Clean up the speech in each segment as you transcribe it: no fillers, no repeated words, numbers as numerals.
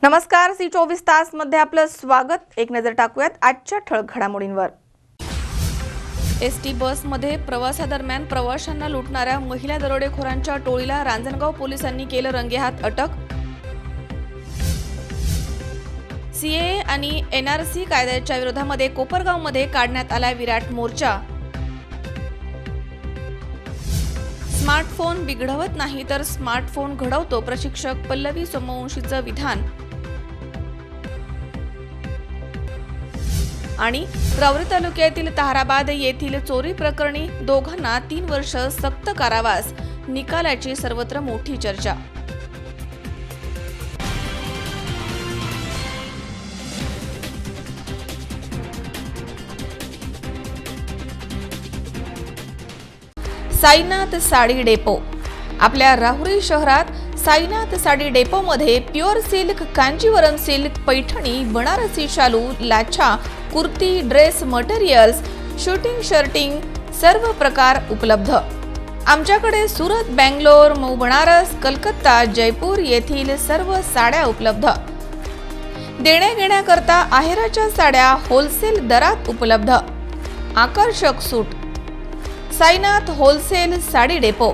नमस्कार, सी 24 तास मध्ये आपलं स्वागत। एक नजर टाकूयात आजच्या ठळक घडामोडींवर। एसटी बसमध्ये प्रवासादरम्यान प्रवाशांना लुटणाऱ्या महिला दरोडेखोरांच्या टोळीला रांजणगाव पोलिसांनी केलं रंगेहात अटक। सीएए आणि एनआरसी कायद्याच्या विरोधामध्ये कोपरगावमध्ये काढण्यात आला विराट मोर्चा। स्मार्टफोन बिघडवत नाही तर स्मार्टफोन घडवतो, प्रशिक्षक पल्लवी सोमवंशीचं विधान। आणि रावरी तालुक्यातील ताहराबाद येथील चोरी प्रकरणी दोघांना 3 वर्ष सक्त कारावास, निकालाची सर्वत्र मोठी चर्चा। साईनाथ साडी डेपो। आपल्या राहुरी शहरात साईनाथ साडी डेपोमध्ये pure silk, Kanjivaram silk, Paithani, Banarasi शालू, लाछा, kurti, dress materials, shooting, shirting सर्व प्रकार उपलब्ध। आमच्याकडे सुरत, बेंगलोर, मऊ, बनारस, कलकत्ता, जयपूर येथील सर्व साड्या उपलब्ध। देण्याघेण्याकरता आहेराच्या साड्या होलसेल दरात उपलब्ध। आकर्षक suit. Sainath wholesale sari depot,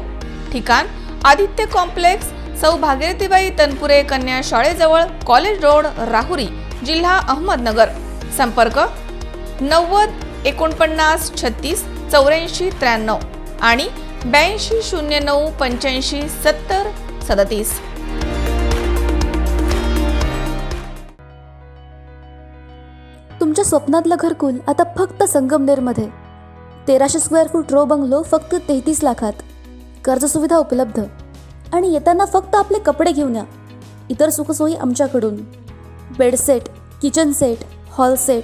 ठिकाण आदित्य कॉम्प्लेक्स, सौ भागीरथीबाई तनपुरे कन्या शाळेजवळ, कॉलेज रोड, राहुरी, जिल्हा अहमदनगर। संपर्क 90 49 36 84 93 आणि 82 09 85 70 37। तुमच्या स्वप्नातलं घरकुल आता फक्त संगमनेरमध्ये। 1300 स्क्वेअर फूट रो बंगलो फक्त 33 लाखात। कर्ज सुविधा उपलब्ध आणि येताना फक्त आपले कपडे घेऊन या। इतर सुखसोयी आमच्याकडून। Bed set, kitchen set, hall set,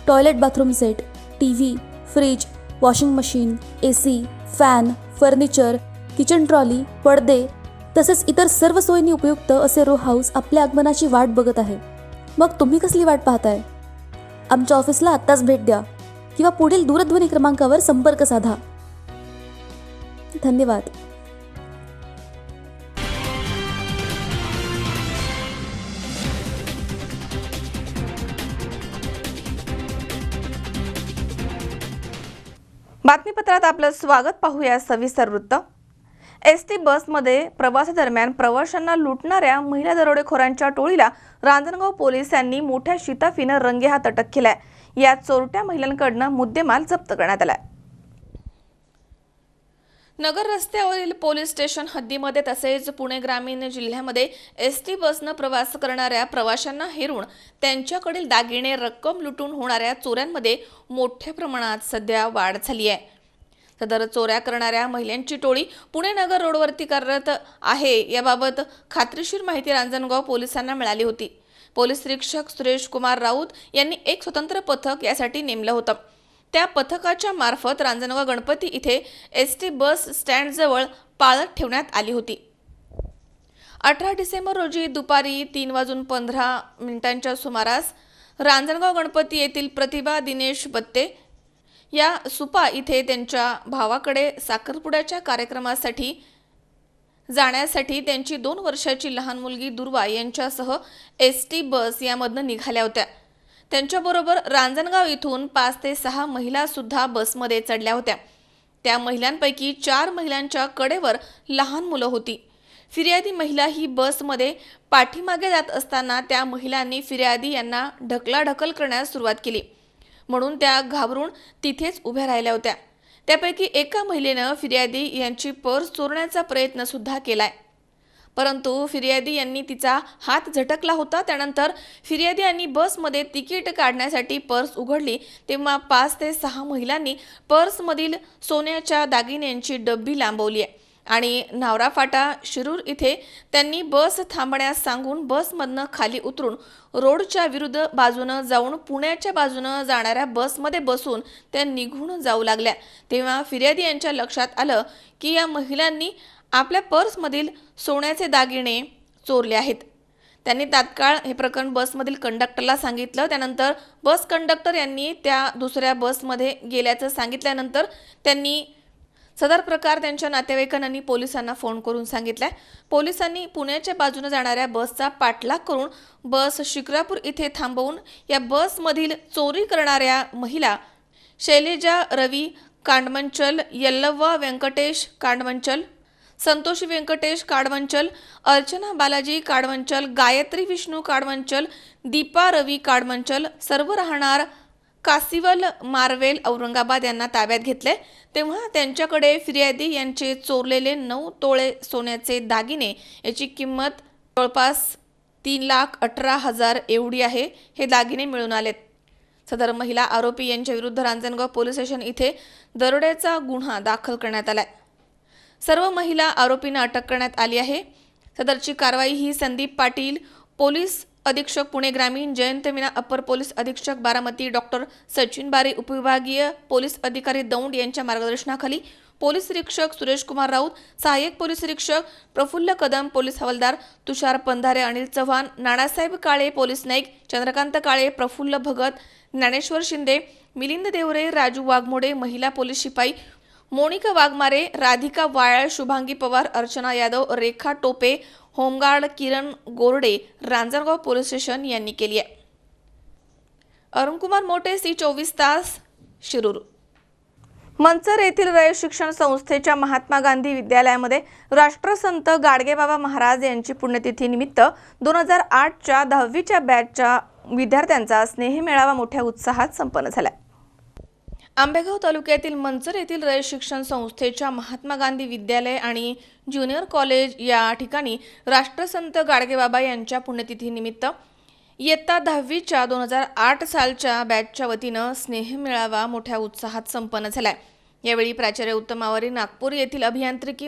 toilet bathroom set, TV, fridge, washing machine, AC, fan, furniture, kitchen trolley, पडदे तसेच इतर सर्व सोयींनी उपयुक्त असे रो हाऊस आपल्या आगमनाची वाट बघत आहे। मग तुम्ही कसली वाट पाहताय? आमच्या ऑफिसला आत्ताच भेट द्या किंवा पुढील दूरध्वनी क्रमांकावर संपर्क साधा। धन्यवाद। बातमीपत्रात आपलं स्वागत। पाहूया सविस्तर वृत्त। एसटी बसमध्ये प्रवासादरम्यान प्रवाशांना लुटणाऱ्या महिला दरोडेखोरांच्या टोळीला रांजणगाव पोलिसांनी मोठ्या शिताफीनं रंगेहात अटक केलाय। या चोरट्या महिलांकडून मुद्देमाल जप्त करण्यात आलाय। नगर रस्त्यावरील पोलीस स्टेशन हद्दीमध्ये तसेच पुणे ग्रामीण जिल्ह्यामध्ये एसटी बसनं प्रवास करणाऱ्या प्रवाशांना हेरून त्यांच्याकडील दागिने, रक्कम लुटून होणाऱ्या चोऱ्यांमध्ये मोठ्या प्रमाणात सध्या वाढ झाली आहे। सदर चोऱ्या करणाऱ्या महिलांची टोळी पुणे नगर रोडवरती कार्यरत आहे, याबाबत खात्रीशीर माहिती रांजणगाव पोलिसांना मिळाली होती। पोलीस निरीक्षक सुरेश कुमार राऊत यांनी एक स्वतंत्र पथक यासाठी नेमलं होतं। त्या पथकाच्या मार्फत रांजणगाव गणपती इथे एसटी बस स्टँडजवळ पाळत ठेवण्यात आली होती। 18 डिसेंबर रोजी दुपारी 3:15 सुमारास रांजणगाव गणपती येथील प्रतिभा दिनेश बत्ते या सुपा इथे त्यांच्या भावाकडे साखरपुड्याच्या कार्यक्रमासाठी जाण्यासाठी त्यांची 2 वर्षाची लहान मुलगी दुर्वा यांच्यासह एसटी बस यामधनं निघाल्या होत्या। त्यांच्याबरोबर रांजणगाव इथून 5 ते 6 महिला सुद्धा बसमध्ये चढल्या होत्या। त्या महिलांपैकी 4 महिलांच्या कडेवर लहान मुलं होती। फिर्यादी महिला ही बसमध्ये पाठीमागे जात असताना त्या महिलांनी फिर्यादी यांना ढकलाढकल करण्यास सुरुवात केली, म्हणून त्या घाबरून तिथेच उभ्या राहिल्या होत्या। त्यापैकी एका महिलेनं फिर्यादी यांची पर्स चोरण्याचा प्रयत्न सुद्धा केलाय, परंतु फिर्यादी यांनी तिचा हात झटकला होता। त्यानंतर फिर्यादी यांनी बसमध्ये तिकीट काढण्यासाठी पर्स उघडली, तेव्हा 5 ते 6 महिलांनी पर्समधील सोन्याच्या दागिन्यांची डब्बी लांबवली आहे आणि नावरा फाटा शिरूर इथे त्यांनी बस थांबण्यास सांगून बसमधनं खाली उतरून रोडच्या विरुद्ध बाजूनं जाऊन पुण्याच्या बाजूनं जाणाऱ्या बसमध्ये बसून त्या निघून जाऊ लागल्या। तेव्हा फिर्यादी यांच्या लक्षात आलं की या महिलांनी आपल्या पर्समधील सोन्याचे दागिने चोरले आहेत। त्यांनी तात्काळ हे प्रकरण बसमधील कंडक्टरला सांगितलं। त्यानंतर बस कंडक्टर यांनी त्या दुसऱ्या बसमध्ये गेल्याचं सांगितल्यानंतर त्यांनी सदर प्रकार त्यांच्या नातेवाईकांनी पोलिसांना फोन करून सांगितलाय। पोलिसांनी पुण्याच्या बाजूने जाणाऱ्या बसचा पाठलाग करून बस शिक्रापूर इथे थांबवून या बसमधील चोरी करणाऱ्या महिला शैलेजा रवी कांडमंचल, यल्लव्वा व्यंकटेश कांडमंचल, संतोषी व्यंकटेश काडमंचल, अर्चना बालाजी काडमंचल, गायत्री विष्णू काडमंचल, दीपा रवी काडमंचल सर्व राहणार कासिवल मारवेल औरंगाबाद यांना ताब्यात घेतले। तेव्हा त्यांच्याकडे फिर्यादी यांचे चोरलेले 9 तोळे सोन्याचे दागिने याची किंमत जवळपास 3,18,000 एवढी आहे। हे दागिने मिळून आलेत। सदर महिला आरोपी यांच्या विरुद्ध रांजणगाव पोलीस स्टेशन इथे दरोड्याचा गुन्हा दाखल करण्यात आलाय। सर्व महिला आरोपींना अटक करण्यात आली आहे। सदरची कारवाई ही संदीप पाटील पोलीस अधीक्षक पुणे ग्रामीण, जयंत मीना अपर पोलीस अधीक्षक बारामती, डॉक्टर सचिन बारे उपविभागीय पोलीस अधिकारी दौंड यांच्या मार्गदर्शनाखाली पोलीस निरीक्षक सुरेश कुमार राऊत, सहाय्यक पोलीस निरीक्षक प्रफुल्ल कदम, पोलीस हवालदार तुषार पंधारे, अनिल चव्हाण, नानासाहेब काळे पोलीस नाईक, चंद्रकांत काळे, प्रफुल्ल भगत, ज्ञानेश्वर शिंदे, मिलिंद देवरे, राजू वाघमोडे, महिला पोलीस शिपाई मोनिका वाघमारे, राधिका वायाळ, शुभांगी पवार, अर्चना यादव, रेखा टोपे, होमगार्ड किरण गोरडे रांजणगाव पोलीस स्टेशन यांनी केली आहे। अरुण कुमार मोटे, C24 तास, शिरूर। मंचर येथील रयत शिक्षण संस्थेच्या महात्मा गांधी विद्यालयामध्ये राष्ट्रसंत गाडगेबाबा महाराज यांची पुण्यतिथी निमित्त 2008च्या 10वीच्या बॅचच्या विद्यार्थ्यांचा स्नेहमेळावा मोठ्या उत्साहात संपन्न झाला। आंबेगाव तालुक्यातील मंचर येथील रयत शिक्षण संस्थेच्या महात्मा गांधी विद्यालय आणि ज्युनियर कॉलेज या ठिकाणी राष्ट्रसंत गाडगेबाबा यांच्या पुण्यतिथीनिमित्त इयत्ता 10वीच्या 2008 सालच्या बॅचच्या वतीनं स्नेहमेळावा मोठ्या उत्साहात संपन्न झाला। यावेळी प्राचार्य उत्तम आवरी, नागपूर येथील अभियांत्रिकी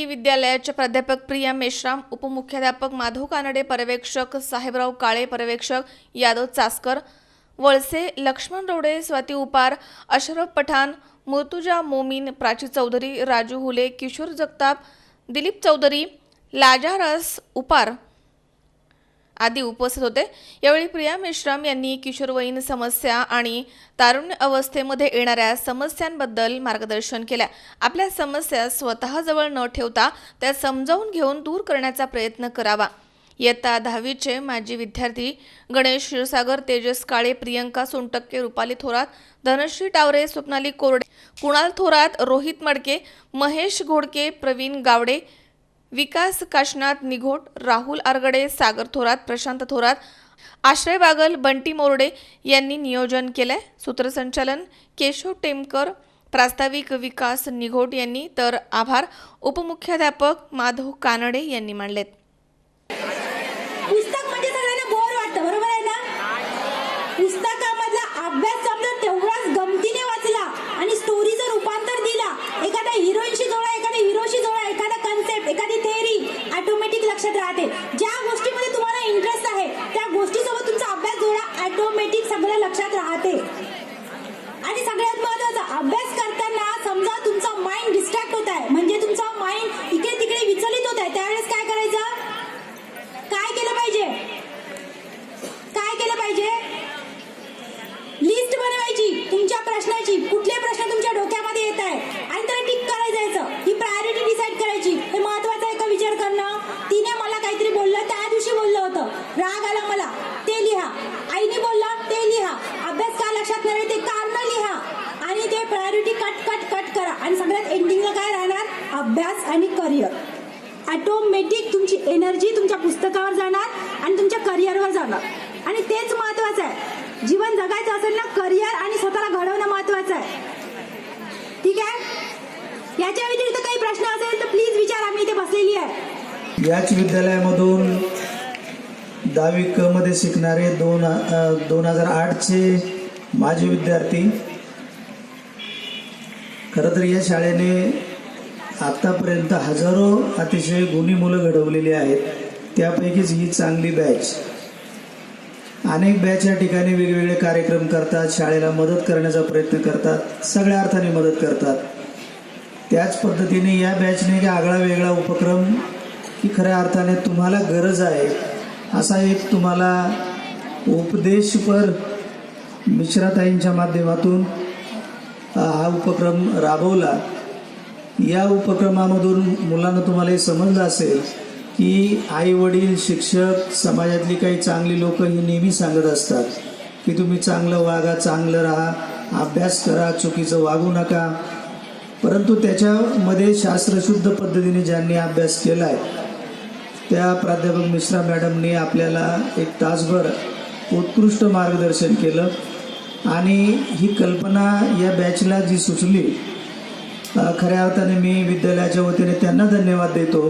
विद्यालयाच्या प्राध्यापक प्रिया मेश्राम, उपमुख्याध्यापक माधव कानडे, पर्यवेक्षक साहेबराव काळे, पर्यवेक्षक यादव चासकर, वळसे लक्ष्मण रोडे, स्वाती उपार, अशरफ पठाण, मुर्तुजा मोमीन, प्राची चौधरी, राजू हुले, किशोर जगताप, दिलीप चौधरी, लाजारस उपार आदी उपस्थित होते। यावेळी प्रिया मेश्राम यांनी किशोरवयीन समस्या आणि तारुण्य अवस्थेमध्ये येणाऱ्या समस्यांबद्दल मार्गदर्शन केले। आपल्या समस्या स्वतःजवळ न ठेवता त्या समजावून घेऊन दूर करण्याचा प्रयत्न करावा। इयत्ता 10वीचे माजी विद्यार्थी गणेश क्षीरसागर, तेजस काळे, प्रियंका सोनटक्के, रुपाली थोरात, धनश्री टावरे, स्वप्नाली कोरडे, कुणाल थोरात, रोहित मडके, महेश घोडके, प्रवीण गावडे, विकास काशनाथ निघोट, राहुल आरगडे, सागर थोरात, प्रशांत थोरात, आश्रय बागल, बंटी मोरडे यांनी नियोजन केले। सूत्रसंचालन केशव टेमकर, प्रास्ताविक विकास निघोट यांनी, तर आभार उपमुख्याध्यापक माधव कानडे यांनी मानलेत। पुस्तक म्हणजे सगळ्यांना बोर वाटतं, बरोबर आहे ना? पुस्तकामधला अभ्यास समजा तेवढाच गमतीने वाचला आणि स्टोरीचं रूपांतर दिला, एखाद्या हिरोईनशी जोडा, एखाद्या हिरोशी जोडा, एखादा कन्सेप्ट, एखादी थेअरी ऑटोमॅटिक लक्षात राहते। ज्या गोष्टीमध्ये तुम्हाला इंटरेस्ट आहे त्या गोष्टीसोबत तुमचा अभ्यास जोडा, ऑटोमॅटिक सगळं लक्षात राहते। आणि सगळ्यात महत्त्वाचं, अभ्यास करताना समजा तुमचा माइंड डिस्ट्रॅक्ट होत आहे, म्हणजे तुमचा माइंड इकडे तिकडे विचलित होत आहे, त्यावेळेस काय करायचं? काय केलं पाहिजे? लिस्ट बनवायची तुमच्या प्रश्नाची, कुठले प्रश्न तुमच्या डोक्यामध्ये येत आहे आणि त्याला टिक करायचं। ही प्रायोरिटी डिसाईड करायची, हे महत्त्वाचं आहे का विचार करणं। तिने मला काहीतरी बोललं, त्या दिवशी बोललं होतं, राग आला मला, ते लिहा, आईने बोलला ते लिहा, अभ्यास का लक्षात नाही ते कारण लिहा आणि ते प्रायोरिटी कट करा आणि सगळ्यात एंडिंगला काय राहणार? अभ्यास आणि करिअर। ऑटोमॅटिक तुमची एनर्जी तुमच्या पुस्तकावर जाणार आणि तुमच्या करिअरवर जाणार आणि तेच महत्त्वाचं आहे। जीवन जगायचं असेल ना, करिअर आणि स्वतःला घडवणं महत्त्वाचं आहे, ठीक आहे? याच्या व्यतिरिक्त काही प्रश्न असेल तर प्लीज विचारा, मी इथे बसलेली आहे। याच विद्यालयामधून 10वी क मध्ये शिकणारे 2008चे माजी विद्यार्थी, खरं तर या शाळेने आतापर्यंत हजारो अतिशय गुणी मुलं घडवलेली आहेत, त्यापैकीच ही चांगली बॅच। अनेक बॅच या ठिकाणी वेगवेगळे कार्यक्रम करतात, शाळेला मदत करण्याचा प्रयत्न करतात, सगळ्या अर्थाने मदत करतात। त्याच पद्धतीने या बॅचने एक आगळा वेगळा उपक्रम की खऱ्या अर्थाने तुम्हाला गरज आहे असा एक तुम्हाला उपदेशपर मिश्राताईंच्या माध्यमातून हा हा उपक्रम राबवला. या उपक्रमामधून मुलांना तुम्हाला हे समजलं असेल की आई वडील, शिक्षक, समाजातली काही चांगली लोक ही नेहमी सांगत असतात की तुम्ही चांगलं वागा, चांगलं राहा, अभ्यास करा, चुकीचं वागू नका. परंतु त्याच्यामध्ये शास्त्रशुद्ध पद्धतीने ज्यांनी अभ्यास केला आहे त्या प्राध्यापक मिश्रा मॅडमनी आपल्याला 1 तासभर उत्कृष्ट मार्गदर्शन केलं. आणि ही कल्पना या बॅचला जी सुचली, खऱ्या अर्थाने मी विद्यालयाच्या वतीने त्यांना धन्यवाद देतो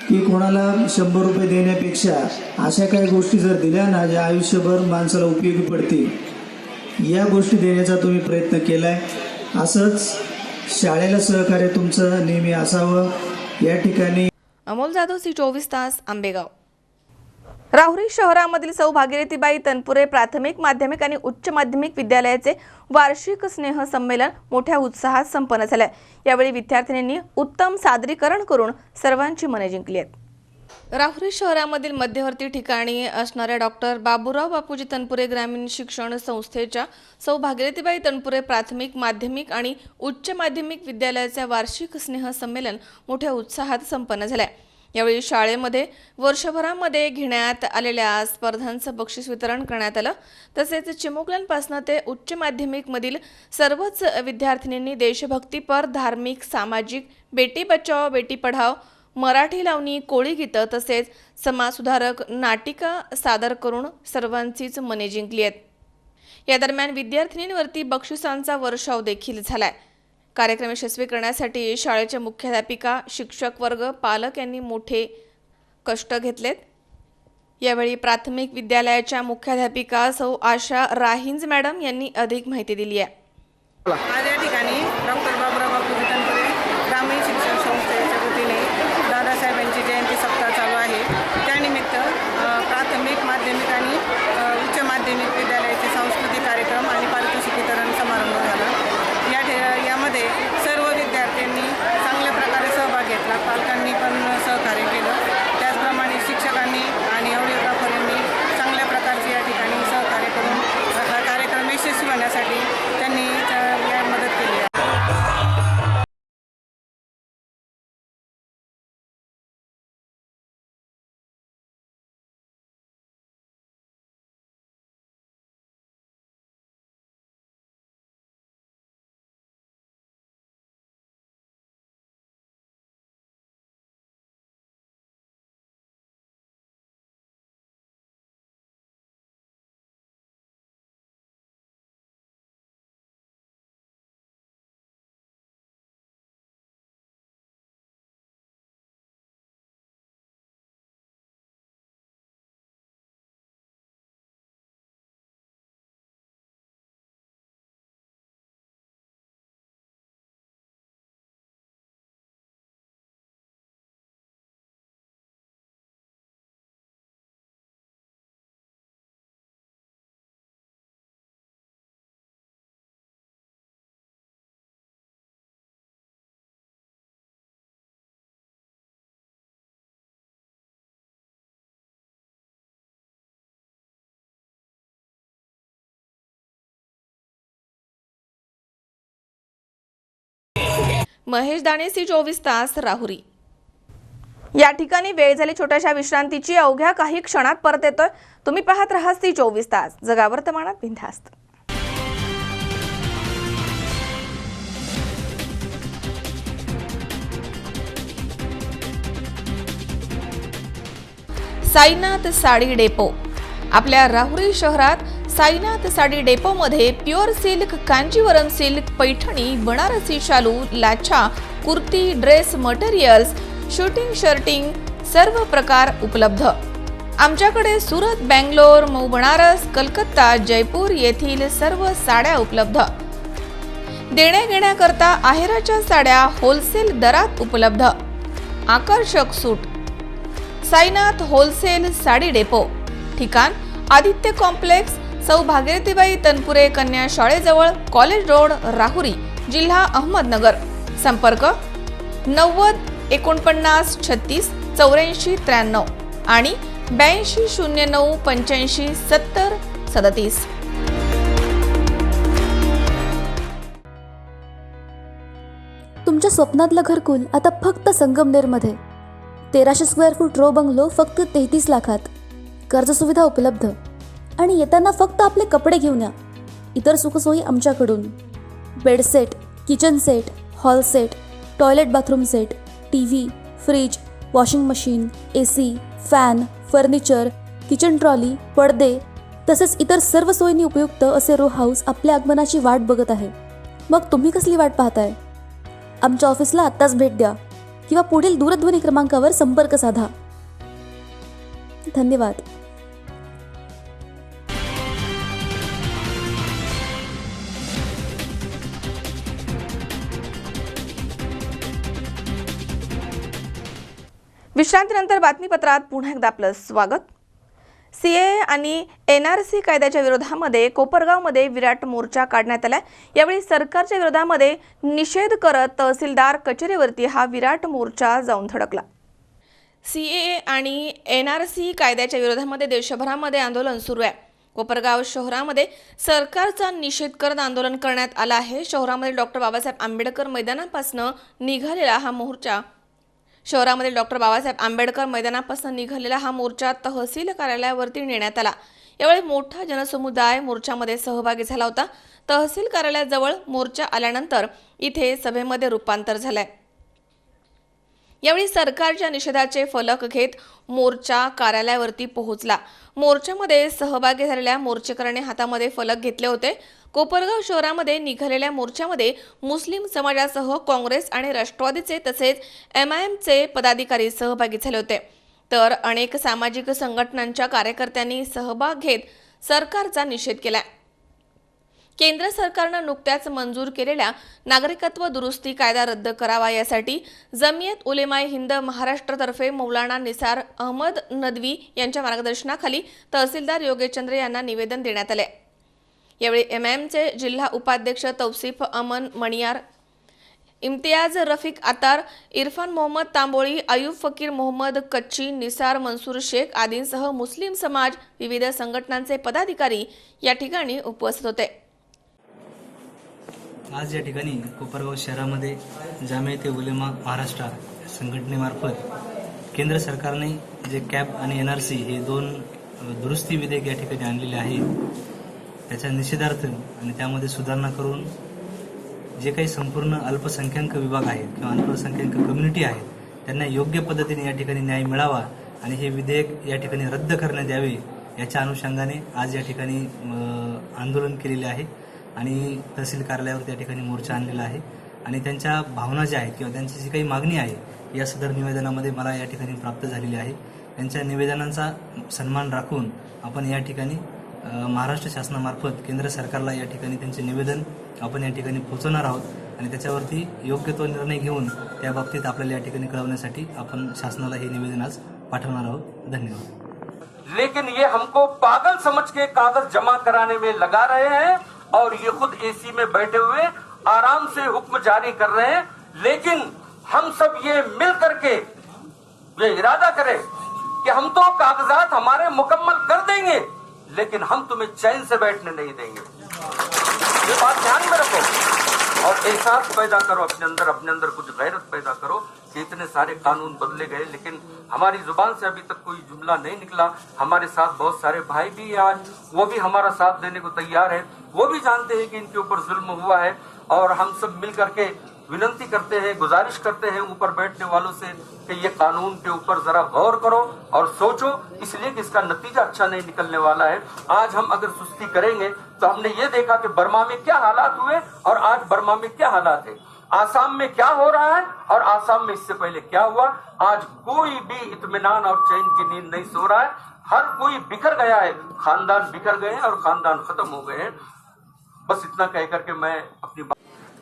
की कोणाला 100 रुपये देण्यापेक्षा अशा काही गोष्टी जर दिल्या ना ज्या आयुष्यभर माणसाला उपयोगी पडतील, या गोष्टी देण्याचा तुम्ही प्रयत्न केला आहे. असंच शाळेला सहकार्य तुमचं नेहमी असावं. या ठिकाणी अमोल जाधव, C24 तास, आंबेगाव. राहुरी शहरामधील सौ भागीरथीबाई तनपुरे प्राथमिक, माध्यमिक आणि उच्च माध्यमिक विद्यालयाचे वार्षिक स्नेह संमेलन मोठ्या उत्साहात संपन्न झाले. यावेळी विद्यार्थिनींनी उत्तम सादरीकरण करून सर्वांची मने जिंकली आहेत. राहुरी शहरामधील मध्यवर्ती ठिकाणी असणाऱ्या डॉक्टर बाबूराव बापूजी तनपुरे ग्रामीण शिक्षण संस्थेच्या सौ भागीरथीबाई तनपुरे प्राथमिक, माध्यमिक आणि उच्च माध्यमिक विद्यालयाचे वार्षिक स्नेह संमेलन मोठ्या उत्साहात संपन्न झाले. यावेळी शाळेमध्ये वर्षभरामध्ये घेण्यात आलेल्या स्पर्धांचं बक्षीस वितरण करण्यात आलं. तसेच चिमुकल्यांपासून ते उच्च माध्यमिकमधील सर्वच विद्यार्थिनींनी देशभक्तीपर, धार्मिक, सामाजिक, बेटी बचाओ बेटी पढाओ, मराठी लावणी, कोळी गीतं तसेच समाजसुधारक नाटिका सादर करून सर्वांचीच मने जिंकली आहेत. या दरम्यान विद्यार्थिनींवरती बक्षिसांचा वर्षाव देखील झालाय. कार्यक्रम यशस्वी करण्यासाठी शाळेच्या मुख्याध्यापिका, शिक्षक वर्ग, पालक यांनी मोठे कष्ट घेतलेत. यावेळी प्राथमिक विद्यालयाच्या मुख्याध्यापिका सौ आशा राहिंज मॅडम यांनी अधिक माहिती दिली आहे. आज या ठिकाणी डॉक्टर बाबूराव बापूजी तनपुरे ग्रामीण शिक्षण संस्थेच्या वतीने दादासाहेबांची जयंती सप्ताह चालू आहे. त्यानिमित्त प्राथमिक, माध्यमिक आणि उच्च माध्यमिक विद्यालयाचे सांस्कृतिक कार्यक्रम आणि पारितोषिक वितरण समारंभ झाला. यामध्ये सर्व विद्यार्थ्यांनी चांगल्या प्रकारे सहभाग घेतला. पालकांनी पण सहकार्य केलं. त्याचप्रमाणे शिक्षकांनी आणि ऑडिओग्राफरांनी चांगल्या प्रकारचे या ठिकाणी सहकार्य करून हा कार्यक्रम यशस्वी होण्यासाठी त्यांनी मदत केली आहे. महेश दाणे, C24 तास, राहुरी. या ठिकाणी वेळ झाली छोट्याशा विश्रांतीची. अवघ्या काही क्षणात परत येतोय. तुम्ही पाहत राहा C24 तास, जगा वर्तमानात बिनधास्त. साईनाथ साडी डेपो. आपल्या राहुरी शहरात साईनाथ साडी डेपोमध्ये pure silk, Kanjivaram silk, Paithani, Banarasi शालू, लाछा, kurti, dress materials, shooting, shirting सर्व प्रकार उपलब्ध. आमच्याकडे सुरत, बेंगलोर, मऊ, बनारस, कलकत्ता, जयपूर येथील सर्व साड्या उपलब्ध. देण्या घेण्याकरता आहेराच्या साड्या होलसेल दरात उपलब्ध. आकर्षक suit. Sainath wholesale sari depot. ठिकाण आदित्य कॉम्प्लेक्स, सौ भागीरथीबाई तनपुरे कन्या शाळेजवळ, कॉलेज रोड, राहुरी, जिल्हा अहमदनगर. संपर्क 90 49 36 84 93 आणि 82 09 85 70 37. स्वप्नातलं घरकुल आता फक्त संगमनेरमध्ये 1300 स्क्वेअर फूट रो बंगलो फक्त 33 लाखात. कर्जसुविधा उपलब्ध. आणि येताना फक्त आपले कपडे घेऊन या. इतर सुखसोयी आमच्याकडून. Bed set, kitchen set, hall set, toilet bathroom set, TV, fridge, washing machine, AC, fan, furniture, kitchen trolley, पडदे तसेच इतर सर्व सोयींनी उपयुक्त असे रो हाऊस आपल्या आगमनाची वाट बघत आहे. मग तुम्ही कसली वाट पाहताय? आमच्या ऑफिसला आत्ताच भेट द्या किंवा पुढील दूरध्वनी क्रमांकावर संपर्क साधा. धन्यवाद. विश्रांतीनंतर बातमीपत्रात पुन्हा एकदा आपलं स्वागत. CAA आणि NRC कायद्याच्या विरोधामध्ये कोपरगावमध्ये विराट मोर्चा काढण्यात आला. यावेळी सरकारच्या विरोधामध्ये निषेध करत तहसीलदार कचेरीवरती हा विराट मोर्चा जाऊन धडकला. CAA आणि NRC कायद्याच्या विरोधामध्ये देशभरामध्ये आंदोलन सुरू आहे. कोपरगाव शहरामध्ये सरकारचा निषेध करत आंदोलन करण्यात आलं आहे. शहरामध्ये डॉक्टर बाबासाहेब आंबेडकर मैदानापासून निघालेला हा मोर्चा निघालेला हा मोर्चा तहसील कार्यालयावरती नेण्यात आला. यावेळी मोठा जनसमुदाय मोर्चामध्ये सहभागी झाला होता. तहसील कार्यालयाजवळ मोर्चा आल्यानंतर इथे सभेमध्ये रूपांतर झालंय. यावेळी सरकारच्या निषेधाचे फलक घेत मोर्चा कार्यालयावरती पोहोचला. मोर्चामध्ये सहभागी झालेल्या मोर्चेकऱ्यांनी हातामध्ये फलक घेतले होते. कोपरगाव शहरामध्ये निघालेल्या मोर्चामध्ये मुस्लिम समाजासह काँग्रेस आणि राष्ट्रवादीचे तसेच MIMचे पदाधिकारी सहभागी झाले होते. तर अनेक सामाजिक संघटनांच्या कार्यकर्त्यांनी सहभाग घेत सरकारचा निषेध केला. केंद्र सरकारनं नुकत्याच मंजूर केलेल्या नागरिकत्व दुरुस्ती कायदा रद्द करावा यासाठी जमियत उलेमाए हिंद महाराष्ट्रतर्फे मौलाना निसार अहमद नदवी यांच्या मार्गदर्शनाखाली तहसीलदार योगेशचंद्र यांना निवेदन देण्यात आले. यावेळी MIMचे जिल्हा उपाध्यक्ष तौसिफ अमन मणियार, इम्तियाज रफिक आतार, इरफान मोहम्मद तांबोळी, अयूब फकीर मोहम्मद कच्ची, निसार मंसूर शेख आदींसह मुस्लिम समाज विविध संघटनांचे पदाधिकारी या ठिकाणी उपस्थित होते. आज या ठिकाणी कोपरगाव शहरामध्ये जामियाते उलेमा महाराष्ट्र संघटनेमार्फत केंद्र सरकारने जे कॅब आणि NRC हे 2 दुरुस्ती विधेयक या ठिकाणी आणलेले आहे, त्याच्या निषेधार्थ आणि त्यामध्ये सुधारणा करून जे काही संपूर्ण अल्पसंख्याक विभाग आहेत किंवा अल्पसंख्याक कम्युनिटी आहेत त्यांना योग्य पद्धतीने या ठिकाणी न्याय मिळावा आणि हे विधेयक या ठिकाणी रद्द करण्यात यावे याच्या अनुषंगाने आज या ठिकाणी आंदोलन केलेले आहे आणि तहसील कार्यालयावर त्या ठिकाणी मोर्चा आणलेला आहे. आणि त्यांच्या भावना ज्या आहेत किंवा त्यांची जी काही मागणी आहे या सदर निवेदनामध्ये मला या ठिकाणी प्राप्त झालेली आहे. त्यांच्या निवेदनांचा सन्मान राखून आपण या ठिकाणी महाराष्ट्र शासनामार्फत केंद्र सरकारला या ठिकाणी त्यांचे निवेदन आपण या ठिकाणी पोहोचवणार आहोत आणि त्याच्यावरती योग्य तो निर्णय घेऊन त्या बाबतीत आपल्याला या ठिकाणी कळवण्यासाठी आपण शासनाला हे निवेदन आज पाठवणार आहोत. धन्यवाद. लेकिन ये हमको पागल समझ के कागज जमा कराने में लगा रहे हैं और ये खुद AC में बैठे हुए आराम से हुक्म जारी कर रहे हैं. लेकिन हम सब ये मिल करके ये इरादा करें कि हम तो कागजात हमारे मुकम्मल कर देंगे लेकिन हम तुम्हें चैन से बैठने नहीं देंगे. ये बात ध्यान में रखो और एहसास पैदा करो अपने अंदर कुछ गैरत पैदा करो कि इतने सारे कानून बदले गए लेकिन हमारी जुबान से अभी तक कोई जुमला नहीं निकला. हमारे साथ बहुत सारे भाई भी हैं आज, वो भी हमारा साथ देने को तैयार है. वो भी जानते हैं कि इनके ऊपर जुल्म हुआ है और हम सब मिल करके विनती करते हैं, गुजारिश करते हैं ऊपर बैठने वालों से कि ये कानून के ऊपर जरा गौर करो और सोचो, इसलिए कि इसका नतीजा अच्छा नहीं निकलने वाला है. आज हम अगर सुस्ती करेंगे तो हमने ये देखा कि बर्मा में क्या हालात हुए और आज बर्मा में क्या हालात है, आसाम में क्या हो रहा है और आसाम में इससे पहले क्या हुआ. आज कोई भी इत्मीनान और चैन की नींद नहीं सो रहा है. हर कोई बिखर गया है, खानदान बिखर गए हैं और खानदान खत्म हो गए हैं. बस इतना कह करके मैं अपनी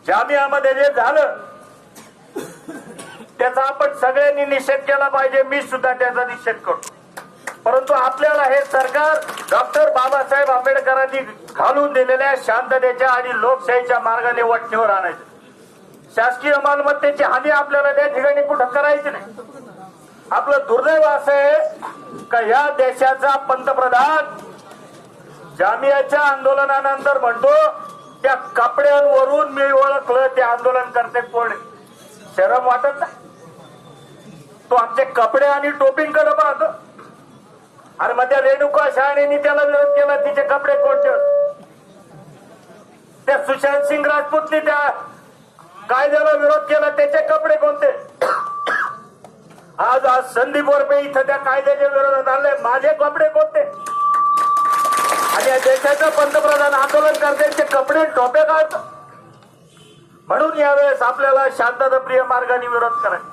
जामियामध्ये जे झालं त्याचा आपण सगळ्यांनी निषेध केला पाहिजे. मी सुद्धा त्याचा निषेध करतो. परंतु आपल्याला हे सरकार डॉक्टर बाबासाहेब आंबेडकरांनी घालून दिलेल्या शांततेच्या आणि लोकशाहीच्या मार्गाने वटणीवर आणायचं. शासकीय मालमत्तेची हानी आपल्याला त्या ठिकाणी कुठं करायची नाही. आपलं दुर्दैव असं आहे का या देशाचा पंतप्रधान जामियाच्या आंदोलनानंतर म्हणतो त्या कपड्यांवरून मी ओळखलं ते आंदोलन करते कोण. शरम वाटत नाही? तो आमचे कपडे आणि टोपींकडे पाहतो. अरे मग त्या रेणुका शहाणेनी त्याला विरोध केला, तिचे कपडे कोणते होते? त्या सुशांत सिंग राजपूतने त्या कायद्याला विरोध केला, त्याचे कपडे कोणते? आज संदीप वरपे इथं त्या कायद्याच्या विरोधात आले, माझे कपडे कोणते? आणि या देशाचा पंतप्रधान आंदोलन करण्याचे कपडे टोपे काढतो. म्हणून यावेळेस आपल्याला शांतताप्रिय मार्गाने विरोध करायचा.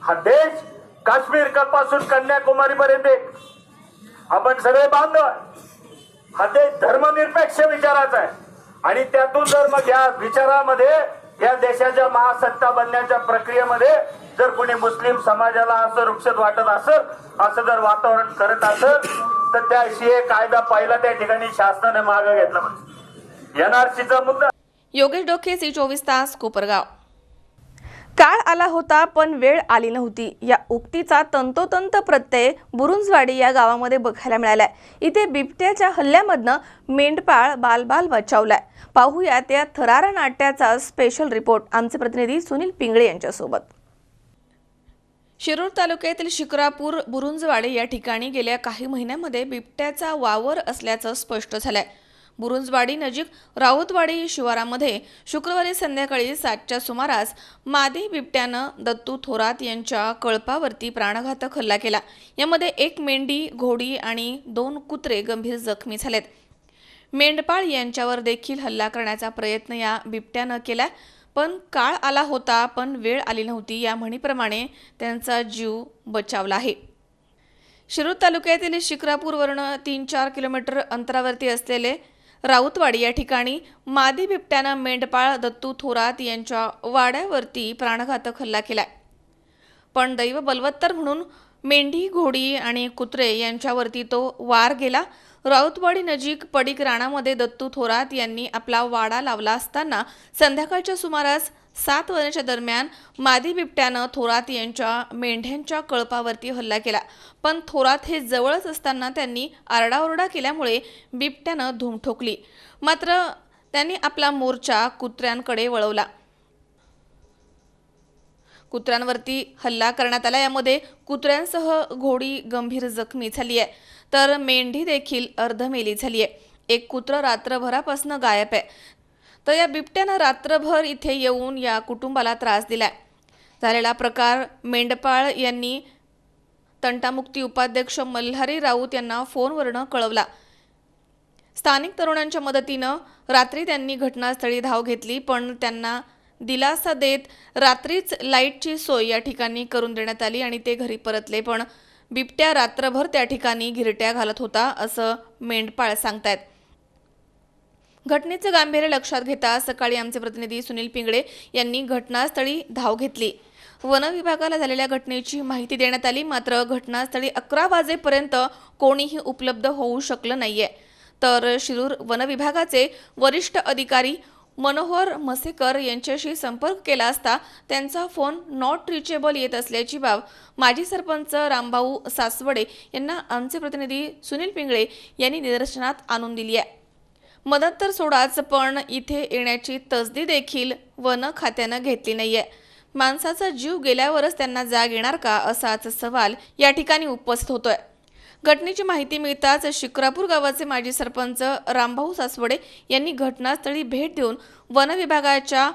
हा देश काश्मीर पासून कन्याकुमारी पर्यंत आपण सगळे बांधव आहे. हा देश धर्मनिरपेक्ष विचाराचा आहे आणि त्यातून जर मग या विचारामध्ये या देशाच्या महासत्ता बनण्याच्या प्रक्रियेमध्ये जर कोणी मुस्लिम समाजाला असं रुक्षत वाटत असेल, असं जर वातावरण करत असेल, तर त्याशी कायदा पहिला त्या ठिकाणी शासनाने मागे घेतला पाहिजे. एनआरसीचा मुद्दा. योगेश डोके, C24 तास, कोपरगाव. काळ आला होता पण वेळ आली नव्हती या उक्तीचा तंतोतंत प्रत्यय बुरुंजवाडी या गावामध्ये बघायला मिळालाय. इथे बिबट्याच्या हल्ल्यामधनं मेंढपाळ बाल बचावलाय. पाहूयात या थरार नाट्याचा स्पेशल रिपोर्ट आमचे प्रतिनिधी सुनील पिंगळे यांच्यासोबत. शिरूर तालुक्यातील शिक्रापूर बुरुंजवाडी या ठिकाणी गेल्या काही महिन्यांमध्ये बिबट्याचा वावर असल्याचं स्पष्ट झालंय. बुरुंजवाडी नजीक राऊतवाडी शिवारामध्ये शुक्रवारी संध्याकाळी 7च्या सुमारास मादी बिबट्यानं दत्तू थोरात यांच्या कळपावरती प्राणघातक हल्ला केला. यामध्ये एक मेंढी, घोडी आणि 2 कुत्रे गंभीर जखमी झालेत. मेंढपाळ यांच्यावर देखील हल्ला करण्याचा प्रयत्न या बिबट्यानं केला, पण काळ आला होता पण वेळ आली नव्हती या म्हणीप्रमाणे त्यांचा जीव बचावला आहे. शिरूर तालुक्यातील शिक्रापूरवरून 3-4 किलोमीटर अंतरावरती असलेले राऊतवाडी या ठिकाणी मादी बिबट्यानं मेंढपाळ दत्तू थोरात यांच्या वाड्यावरती प्राणघातक हल्ला केलाय. पण दैव बलवत्तर म्हणून मेंढी, घोडी आणि कुत्रे यांच्यावरती तो वार गेला. राऊतवाडी नजीक पडीक राणामध्ये दत्तू थोरात यांनी आपला वाडा लावला असताना संध्याकाळच्या सुमारास 7 वाजण्याच्या दरम्यान मादी बिबट्यानं थोरात यांच्या मेंढ्यांच्या कळपावरती हल्ला केला. पण थोरात हे जवळच असताना त्यांनी आरडाओरडा केल्यामुळे बिबट्यानं धूम ठोकली. मात्र त्यांनी आपला मोर्चा कुत्र्यांकडे वळवला. कुत्र्यांवरती हल्ला करण्यात आला. यामध्ये कुत्र्यांसह घोडी गंभीर जखमी झाली आहे, तर मेंढी देखील अर्धमेली झाली आहे. एक कुत्र रात्रभरापासून गायब आहे. तर या बिबट्यानं रात्रभर इथे येऊन या कुटुंबाला त्रास दिलाय. झालेला प्रकार मेंढपाळ यांनी तंटामुक्ती उपाध्यक्ष मल्हारी राऊत यांना फोनवरून कळवला. स्थानिक तरुणांच्या मदतीनं रात्री त्यांनी घटनास्थळी धाव घेतली, पण त्यांना दिलासा देत रात्रीच लाईटची सोय या ठिकाणी करून देण्यात आली आणि ते घरी परतले. पण बिबट्या रात्रभर त्या ठिकाणी घिरट्या घालत होता असं मेंढपाळ सांगतायत. घटनेचं गांभीर्य लक्षात घेता सकाळी आमचे प्रतिनिधी सुनील पिंगळे यांनी घटनास्थळी धाव घेतली. वन विभागाला झालेल्या घटनेची माहिती देण्यात आली, मात्र घटनास्थळी 11 वाजेपर्यंत कोणीही उपलब्ध होऊ शकलं नाहीये. तर शिरूर वन विभागाचे वरिष्ठ अधिकारी मनोहर मसेकर यांच्याशी संपर्क केला असता त्यांचा फोन नॉट रिचेबल येत असल्याची बाब माजी सरपंच रामभाऊ सासवडे यांना आमचे प्रतिनिधी सुनील पिंगळे यांनी निदर्शनात आणून दिली आहे. मदत तर सोडाच, पण इथे येण्याची तसदी देखील वन खात्यानं घेतली नाहीये. माणसाचा जीव गेल्यावरच त्यांना जाग येणार का असाच सवाल या ठिकाणी उपस्थित होतोय. घटनेची माहिती मिळताच शिक्रापूर गावाचे माजी सरपंच रामभाऊ सासवडे यांनी घटनास्थळी भेट देऊन वन विभागाच्या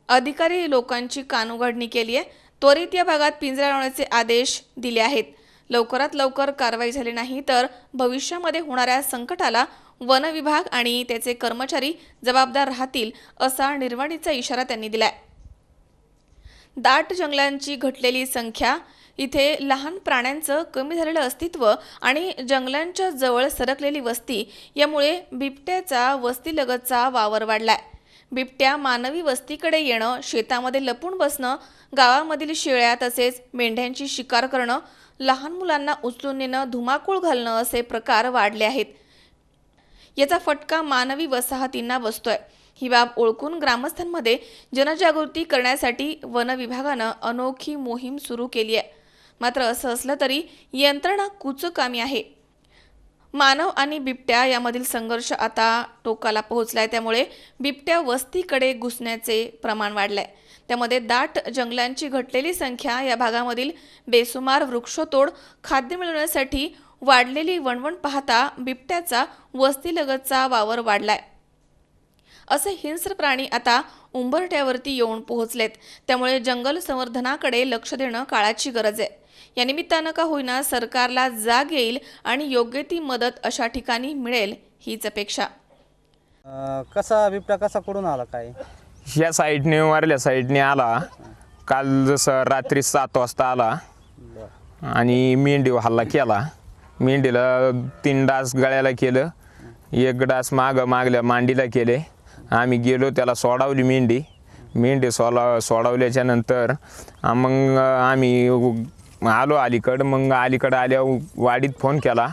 अधिकारी लोकांची कानउघाडणी केली आहे. त्वरित या भागात पिंजरा लावण्याचे आदेश दिले आहेत. लवकरात लवकर कारवाई झाली नाही तर भविष्यामध्ये होणाऱ्या संकटाला वन विभाग आणि त्याचे कर्मचारी जबाबदार राहतील असा निर्वाणीचा इशारा त्यांनी दिलाय. दाट जंगलांची घटलेली संख्या, इथे लहान प्राण्यांचं कमी झालेलं अस्तित्व आणि जंगलांच्या जवळ सरकलेली वस्ती यामुळे बिबट्याचा वस्तीलगतचा वावर वाढलाय. बिबट्या मानवी वस्तीकडे येणं, शेतामध्ये लपून बसणं, गावामधील शेळ्या तसेच मेंढ्यांची शिकार करणं, लहान मुलांना उचलून नेणं, धुमाकूळ घालणं असे प्रकार वाढले आहेत. याचा फटका मानवी वसाहतींना बसतोय. ही बाब ओळखून ग्रामस्थांमध्ये जनजागृती करण्यासाठी वन विभागानं अनोखी मोहीम सुरू केली आहे. मात्र असं असलं तरी यंत्रणा कुचकामी आहे. मानव आणि बिबट्या यामधील संघर्ष आता टोकाला पोहोचलाय. त्यामुळे बिबट्या वस्तीकडे घुसण्याचे प्रमाण वाढलंय. त्यामध्ये दाट जंगलांची घटलेली संख्या, या भागामधील बेसुमार वृक्षतोड, खाद्य मिळवण्यासाठी वाढलेली वणवण पाहता बिबट्याचा वस्तीलगतचा वावर वाढलाय. असे हिंस्र प्राणी आता उंबरठ्यावरती येऊन पोहोचलेत. त्यामुळे जंगल संवर्धनाकडे लक्ष देणं काळाची गरज आहे. या निमित्तानं का होईना सरकारला जाग येईल आणि योग्य ती मदत अशा ठिकाणी मिळेल हीच अपेक्षा. कसा बिबट्या कसा कुठून आला काय? ह्या साईडने वारल्या साईडने आला. काल जसं रात्री 7 वाजता आला आणि मेंढी हल्ला केला. मेंढीला 3 डास गळ्याला केलं, 1 डास मागल्या मांडीला केले. आम्ही गेलो, त्याला सोडावली मेंढी सोडवल्याच्या नंतर मग आम्ही आलो अलीकडं. मग अलीकडं आल्यावर वाडीत फोन केला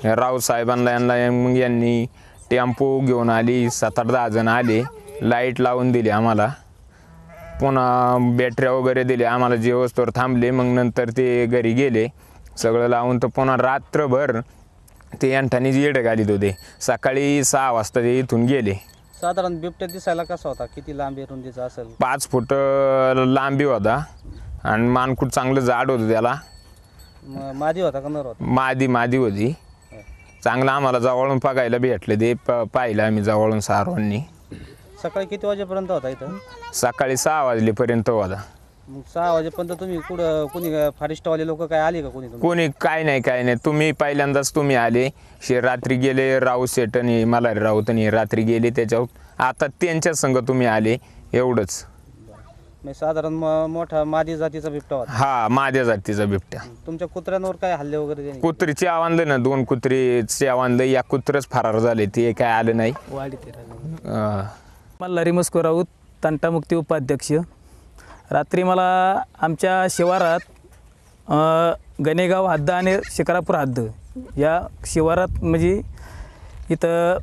राऊत साहेबांना. मग यांनी टेम्पो घेऊन आली, 7-8-10 जण आले, लाईट लावून दिली आम्हाला, पुन्हा बॅटऱ्या वगैरे दिल्या आम्हाला, जेवस्तवर थांबले. मग नंतर ते घरी गेले सगळं लावून. तर पुन्हा रात्रभर ते यांठाने येडं घालीत होते. सकाळी 6 वाजता ते इथून गेले. साधारण बिबट्या दिसायला कसा होता? किती लांबी रुंदीचा असेल? 5 फूट लांबी होता आणि मानकूट चांगलं जाड होतं त्याला. मादी होता का नर होता? मादी होती. चांगलं आम्हाला जवळून बघायला भेटलं ते. पाहिलं आम्ही जवळून सर्वांनी. सकाळी किती वाजेपर्यंत होता इथं? सकाळी 6 वाजलेपर्यंत होता. मग 6 वाजेपर्यंत तुम्ही कोणी फॉरेस्टवाले लोक काय आले का कोणी? कोणी काय नाही. तुम्ही पहिल्यांदाच तुम्ही आले. रात्री गेले राऊत शेटनी, मल्हारी राऊतनी रात्री गेले. त्याच्यावर आता त्यांच्या संग तुम्ही आले, एवढंच. साधारण मोठा मादी जातीचा बिबटा होता? हा, माद्या जातीचा बिबट्या. तुमच्या कुत्र्यांवर काय हल्ले वगैरे? कुत्रीचे आवानलं ना, 2 कुत्रीचे आवानलं. या कुत्रच फरार झाले, ते काय आलं नाही. मल्हारी मस्को राऊत, तंटामुक्ती उपाध्यक्ष. रात्री मला आमच्या शिवारात गणेगाव हद्द आणि शिकारापूर हद्द या शिवारात, म्हणजे इथं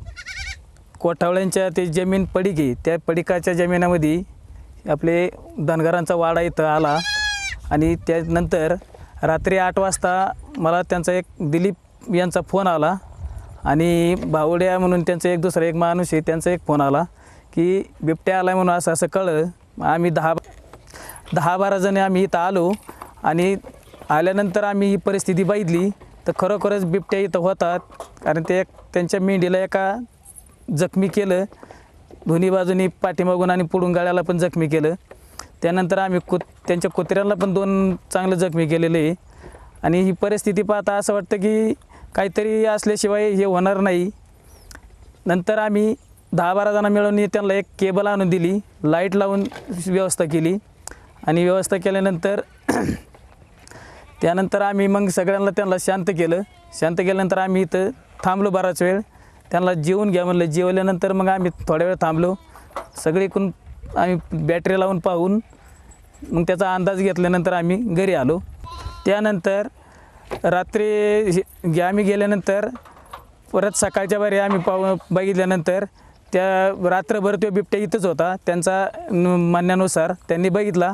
कोठावळ्यांच्या ते जमीन पडीक आहे, त्या पडिकाच्या जमिनामध्ये आपले धनगरांचा वाडा इथं आला. आणि त्यानंतर रात्री 8 वाजता मला त्यांचा एक दिलीप यांचा फोन आला आणि भावड्या म्हणून त्यांचा एक दुसरा एक माणूस आहे, त्यांचा एक फोन आला की बिबट्या आला म्हणून असं कळलं. आम्ही 10-12 जण आम्ही इथं आलो आणि आल्यानंतर आम्ही ही परिस्थिती बघितली तर खरोखरच बिबट्या इथं होतात. कारण ते त्यांच्या मेंढीला एका जखमी केलं, दोन्ही बाजूनी पाठीमागून आणि पुढून गळ्याला पण जखमी केलं. त्यानंतर आम्ही त्यांच्या कुत्र्यांना पण 2 चांगलं जखमी केलेले आहे. आणि ही परिस्थिती पाहता असं वाटतं की काहीतरी असल्याशिवाय हे होणार नाही. नंतर आम्ही 10-12 जण मिळून त्यांना एक केबल आणून दिली, लाईट लावून व्यवस्था केली. आणि व्यवस्था केल्यानंतर त्यानंतर आम्ही मग सगळ्यांना त्यांना शांत केल्यानंतर आम्ही इथं थांबलो बराच वेळ. त्यांना जेवून घ्या म्हणलं. जेवल्यानंतर मग आम्ही थोड्या वेळ थांबलो. सगळीकडून आम्ही बॅटरी लावून पाहून मग त्याचा अंदाज घेतल्यानंतर आम्ही घरी आलो. त्यानंतर रात्री आम्ही गेल्यानंतर परत सकाळच्या बारी आम्ही बघितल्यानंतर त्या रात्रभर तो बिबट्या इथंच होता. त्यांचा म्हणण्यानुसार त्यांनी बघितला,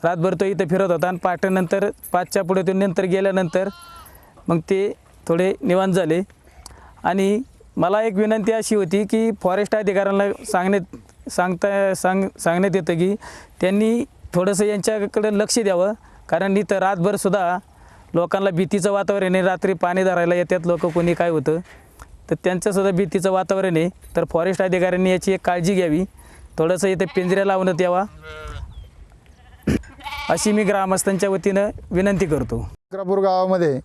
रातभर तो इथं फिरत होता. आणि पहाटेनंतर 5च्या पुढे तो नंतर गेल्यानंतर मग ते थोडे निवांत झाले. आणि मला एक विनंती अशी होती की फॉरेस्ट अधिकाऱ्यांना सांगण्यात येतं की त्यांनी थोडंसं यांच्याकडे लक्ष द्यावं. कारण इथं रातभरसुद्धा लोकांना भीतीचं वातावरण आहे. रात्री पाणी धरायला येतात लोक, कोणी काय होतं तर त्यांचंसुद्धा भीतीचं वातावरण आहे. तर फॉरेस्ट अधिकाऱ्यांनी याची एक काळजी घ्यावी, थोडंसं इथे पिंजऱ्या लावण्यात यावा अशी मी ग्रामस्थांच्या वतीनं विनंती करतो. शिक्रापूर गावामध्ये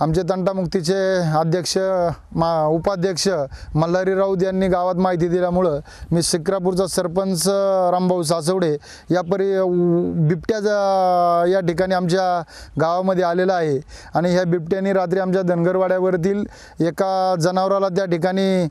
आमचे तंटामुक्तीचे अध्यक्ष उपाध्यक्ष मल्हारी राऊत यांनी गावात माहिती दिल्यामुळं मी शिक्रापूरचा सरपंच रामभाऊ सासवडे बिबट्या या ठिकाणी आमच्या गावामध्ये आलेला आहे. आणि ह्या बिबट्याने रात्री आमच्या धनगरवाड्यावरील एका जनावराला त्या ठिकाणी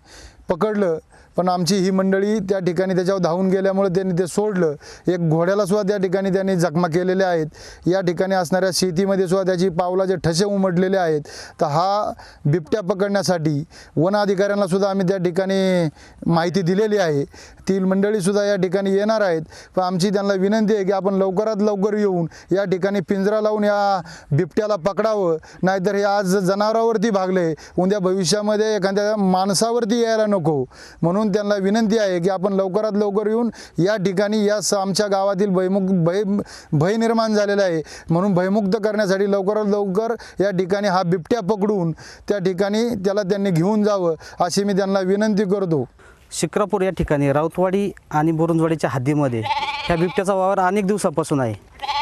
पकडलं. पण आमची ही मंडळी त्या ठिकाणी त्याच्यावर धावून गेल्यामुळे त्यांनी ते सोडलं. एक घोड्याला सुद्धा त्या ठिकाणी त्यांनी जखमा केलेल्या आहेत. या ठिकाणी असणाऱ्या शेतीमध्ये सुद्धा त्याची पावलाचे ठसे उमटलेले आहेत. तर हा बिबट्या पकडण्यासाठी वन अधिकाऱ्यांना सुद्धा आम्ही त्या ठिकाणी माहिती दिलेली आहे. ती मंडळीसुद्धा या ठिकाणी येणार आहेत. पण आमची त्यांना विनंती आहे की आपण लवकरात लवकर येऊन या ठिकाणी पिंजरा लावून या बिबट्याला पकडावं. नाहीतर हे आज जनावरावरती भागले, उद्या भविष्यामध्ये एखाद्या माणसावरती यायला नको. म्हणून म्हणून त्यांना विनंती आहे की आपण लवकरात लवकर येऊन या ठिकाणी आमच्या गावातील भय निर्माण झालेला आहे, म्हणून भयमुक्त करण्यासाठी लवकरात लवकर या ठिकाणी हा बिबट्या पकडून त्या ठिकाणी त्यांनी घेऊन जावं अशी मी त्यांना विनंती करतो. शिक्रापूर या ठिकाणी राऊतवाडी आणि बोरंजवाडीच्या हद्दीमध्ये ह्या बिबट्याचा वावर अनेक दिवसापासून आहे.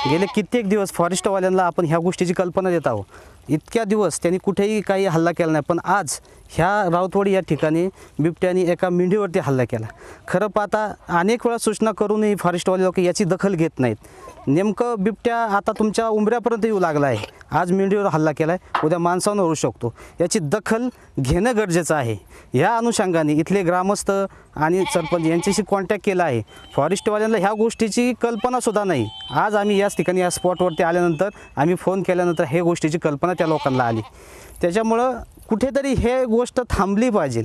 गेले कित्येक दिवस फॉरेस्टवाल्यांना आपण ह्या गोष्टीची कल्पना देत आहोत. इतक्या दिवस त्यांनी कुठेही काही हल्ला केला नाही, पण आज ह्या राऊतवाडी या ठिकाणी बिबट्याने एका मेंढीवरती हल्ला केला. खरं पाहता अनेक वेळा सूचना करूनही फॉरेस्टवाले लोक याची दखल घेत नाहीत. नेमकं बिबट्या आता तुमच्या उंबऱ्यापर्यंत येऊ लागला आहे. आज मेंढीवर हल्ला केला आहे, उद्या माणसांवर होऊ शकतो. याची दखल घेणं गरजेचं आहे. या अनुषंगाने इथले ग्रामस्थ आणि सरपंच यांच्याशी कॉन्टॅक्ट केला आहे. फॉरेस्टवाल्यांना ह्या गोष्टीची कल्पनासुद्धा नाही. आज आम्ही याच ठिकाणी या स्पॉटवरती आल्यानंतर आम्ही फोन केल्यानंतर हे गोष्टीची कल्पना त्या लोकांना आली. त्याच्यामुळं कुठेतरी हे गोष्ट थांबली पाहिजे.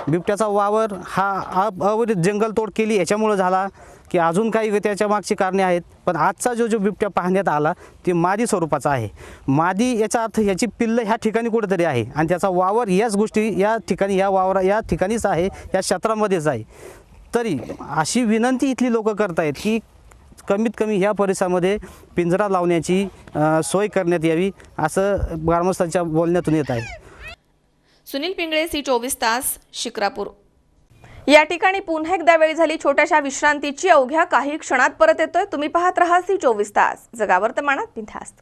बिबट्याचा वावर हा अवैध जंगलतोड केली याच्यामुळं झाला की अजून काही त्याच्या मागची कारणे आहेत, पण आजचा जो बिबट्या पाहण्यात आला ते मादी स्वरूपाचा आहे. मादी याचा अर्थ याची पिल्लं ह्या ठिकाणी कुठेतरी आहे आणि त्याचा वावर याच गोष्टी या ठिकाणी या ठिकाणीच आहे, या क्षेत्रामध्येच आहे. तरी अशी विनंती इथली लोक करतायत की कमीत कमी ह्या परिसरामध्ये पिंजरा लावण्याची सोय करण्यात यावी असं ग्रामस्थांच्या बोलण्यातून येत आहे. सुनील पिंगळे, C24 तास, शिक्रापूर. या ठिकाणी पुन्हा एकदा वेळ झाली छोट्याशा विश्रांतीची. अवघ्या काही क्षणात परत येतोय. तुम्ही पाहत रहा C24 तास, जगा वर्तमानात बिनधास्त.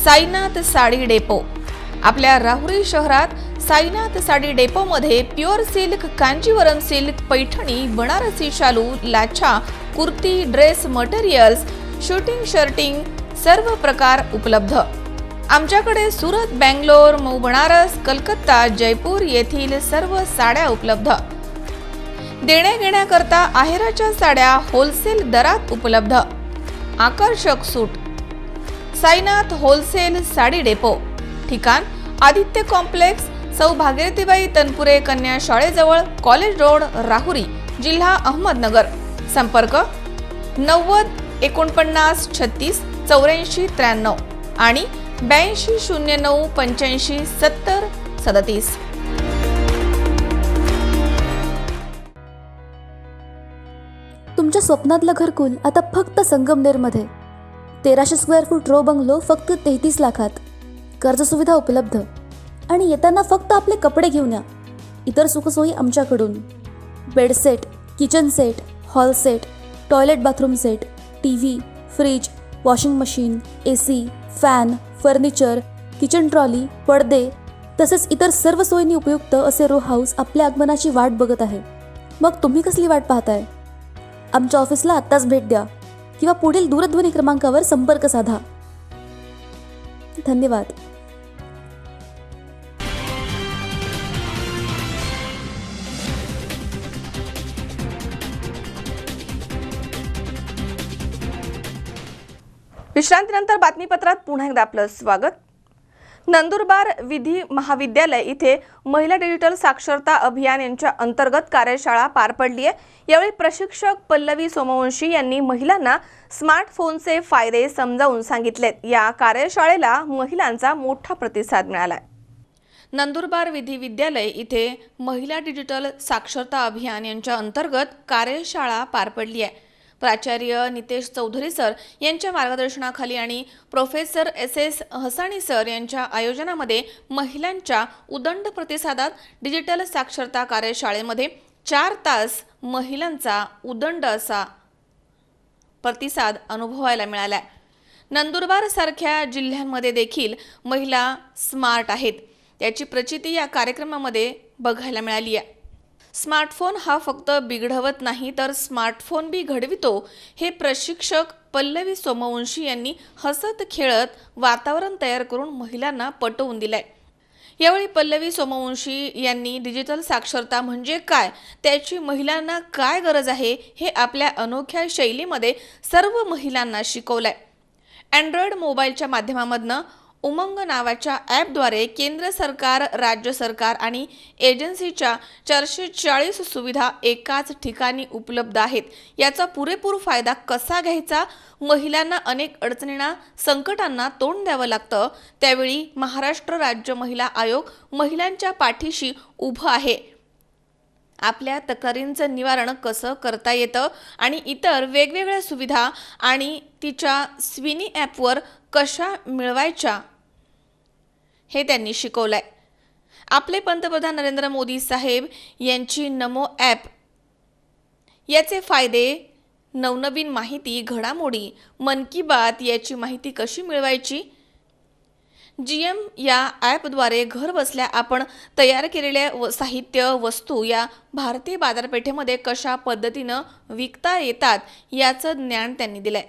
साईनाथ साडी डेपो. आपल्या राहुरी शहरात साईनाथ साडी डेपोमध्ये pure silk, Kanjivaram silk, Paithani, Banarasi शालू, लाछा, kurti, dress materials, shooting, shirting सर्व प्रकार उपलब्ध. आमच्याकडे सुरत, बेंगलोर, मऊ, बनारस, कलकत्ता, जयपूर येथील सर्व साड्या उपलब्ध. देण्या घेण्याकरता आहेराच्या साड्या होलसेल दरात उपलब्ध. आकर्षक suit. Sainath wholesale sari depot. ठिकाण आदित्य कॉम्प्लेक्स, सौ भागीरथीबाई तनपुरे कन्या शाळेजवळ, कॉलेज रोड, राहुरी, जिल्हा अहमदनगर. संपर्क 90 49 36 84 93 आणि 82 09 85 70 37. तुमच्या स्वप्नातलं घरकुल आता फक्त संगमनेरमध्ये. 1300 स्क्वेअर फूट रो बंगलो फक्त 33 लाखात. कर्ज सुविधा उपलब्ध आणि येताना फक्त आपले कपडे घेऊन या. इतर सुखसोयी आमच्याकडून. Bed set, kitchen set, hall set, toilet bathroom set, TV, fridge, washing machine, AC, fan, furniture, kitchen trolley, पडदे तसेच इतर सर्व सोयींनी उपयुक्त असे रो हाऊस आपल्या आगमनाची वाट बघत आहे. मग तुम्ही कसली वाट पाहताय? आमच्या ऑफिसला आत्ताच भेट द्या किंवा पुढील दूरध्वनी क्रमांकावर संपर्क साधा. धन्यवाद. विश्रांतीनंतर बातमीपत्रात पुन्हा एकदा आपलं स्वागत. नंदुरबार विधी महाविद्यालय इथे महिला डिजिटल साक्षरता अभियान यांच्या अंतर्गत कार्यशाळा पार पडली आहे. यावेळी प्रशिक्षक पल्लवी सोमवंशी यांनी महिलांना स्मार्टफोनचे फायदे समजावून सांगितलेत. या कार्यशाळेला महिलांचा मोठा प्रतिसाद मिळाला. नंदुरबार विधी विद्यालय इथे महिला डिजिटल साक्षरता अभियान यांच्या अंतर्गत कार्यशाळा पार पडली आहे. प्राचार्य नितेश चौधरी सर यांच्या मार्गदर्शनाखाली आणि प्रोफेसर SS हसाणी सर यांच्या आयोजनामध्ये महिलांच्या उदंड प्रतिसादात डिजिटल साक्षरता कार्यशाळेमध्ये 4 तास महिलांचा उदंड असा प्रतिसाद अनुभवायला मिळाला. नंदुरबार सारख्या जिल्ह्यांमध्ये देखील महिला स्मार्ट आहेत, त्याची प्रचिती या कार्यक्रमामध्ये बघायला मिळाली आहे. स्मार्टफोन हा फक्त बिघडवत नाही तर स्मार्टफोन बी घडवितो, हे प्रशिक्षक पल्लवी सोमवंशी यांनी हसत खेळत वातावरण तयार करून महिलांना पटवून दिलंय. यावेळी पल्लवी सोमवंशी यांनी डिजिटल साक्षरता म्हणजे काय, त्याची महिलांना काय गरज आहे हे आपल्या अनोख्या शैलीमध्ये सर्व महिलांना शिकवलंय. अँड्रॉइड मोबाईलच्या माध्यमामधनं उमंग नावाच्या ॲपद्वारे केंद्र सरकार, राज्य सरकार आणि एजन्सीच्या 440 सुविधा एकाच ठिकाणी उपलब्ध आहेत. याचा पुरेपूर फायदा कसा घ्यायचा? महिलांना अनेक अडचणींना, संकटांना तोंड द्यावं लागतं. त्यावेळी महाराष्ट्र राज्य महिला आयोग महिलांच्या पाठीशी उभं आहे. आपल्या तक्रारींचं निवारण कसं करता येतं आणि इतर वेगवेगळ्या सुविधा आणि तिच्या स्विनी ॲपवर कशा मिळवायच्या हे त्यांनी शिकवलंय. आपले पंतप्रधान नरेंद्र मोदी साहेब यांची नमो ॲप, याचे फायदे, नवनवीन माहिती, घडामोडी, मन की बात याची माहिती कशी मिळवायची? GM या ॲपद्वारे घर बसल्या आपण तयार केलेल्या साहित्य, वस्तू या भारतीय बाजारपेठेमध्ये कशा पद्धतीनं विकता येतात याचं ज्ञान त्यांनी दिलंय.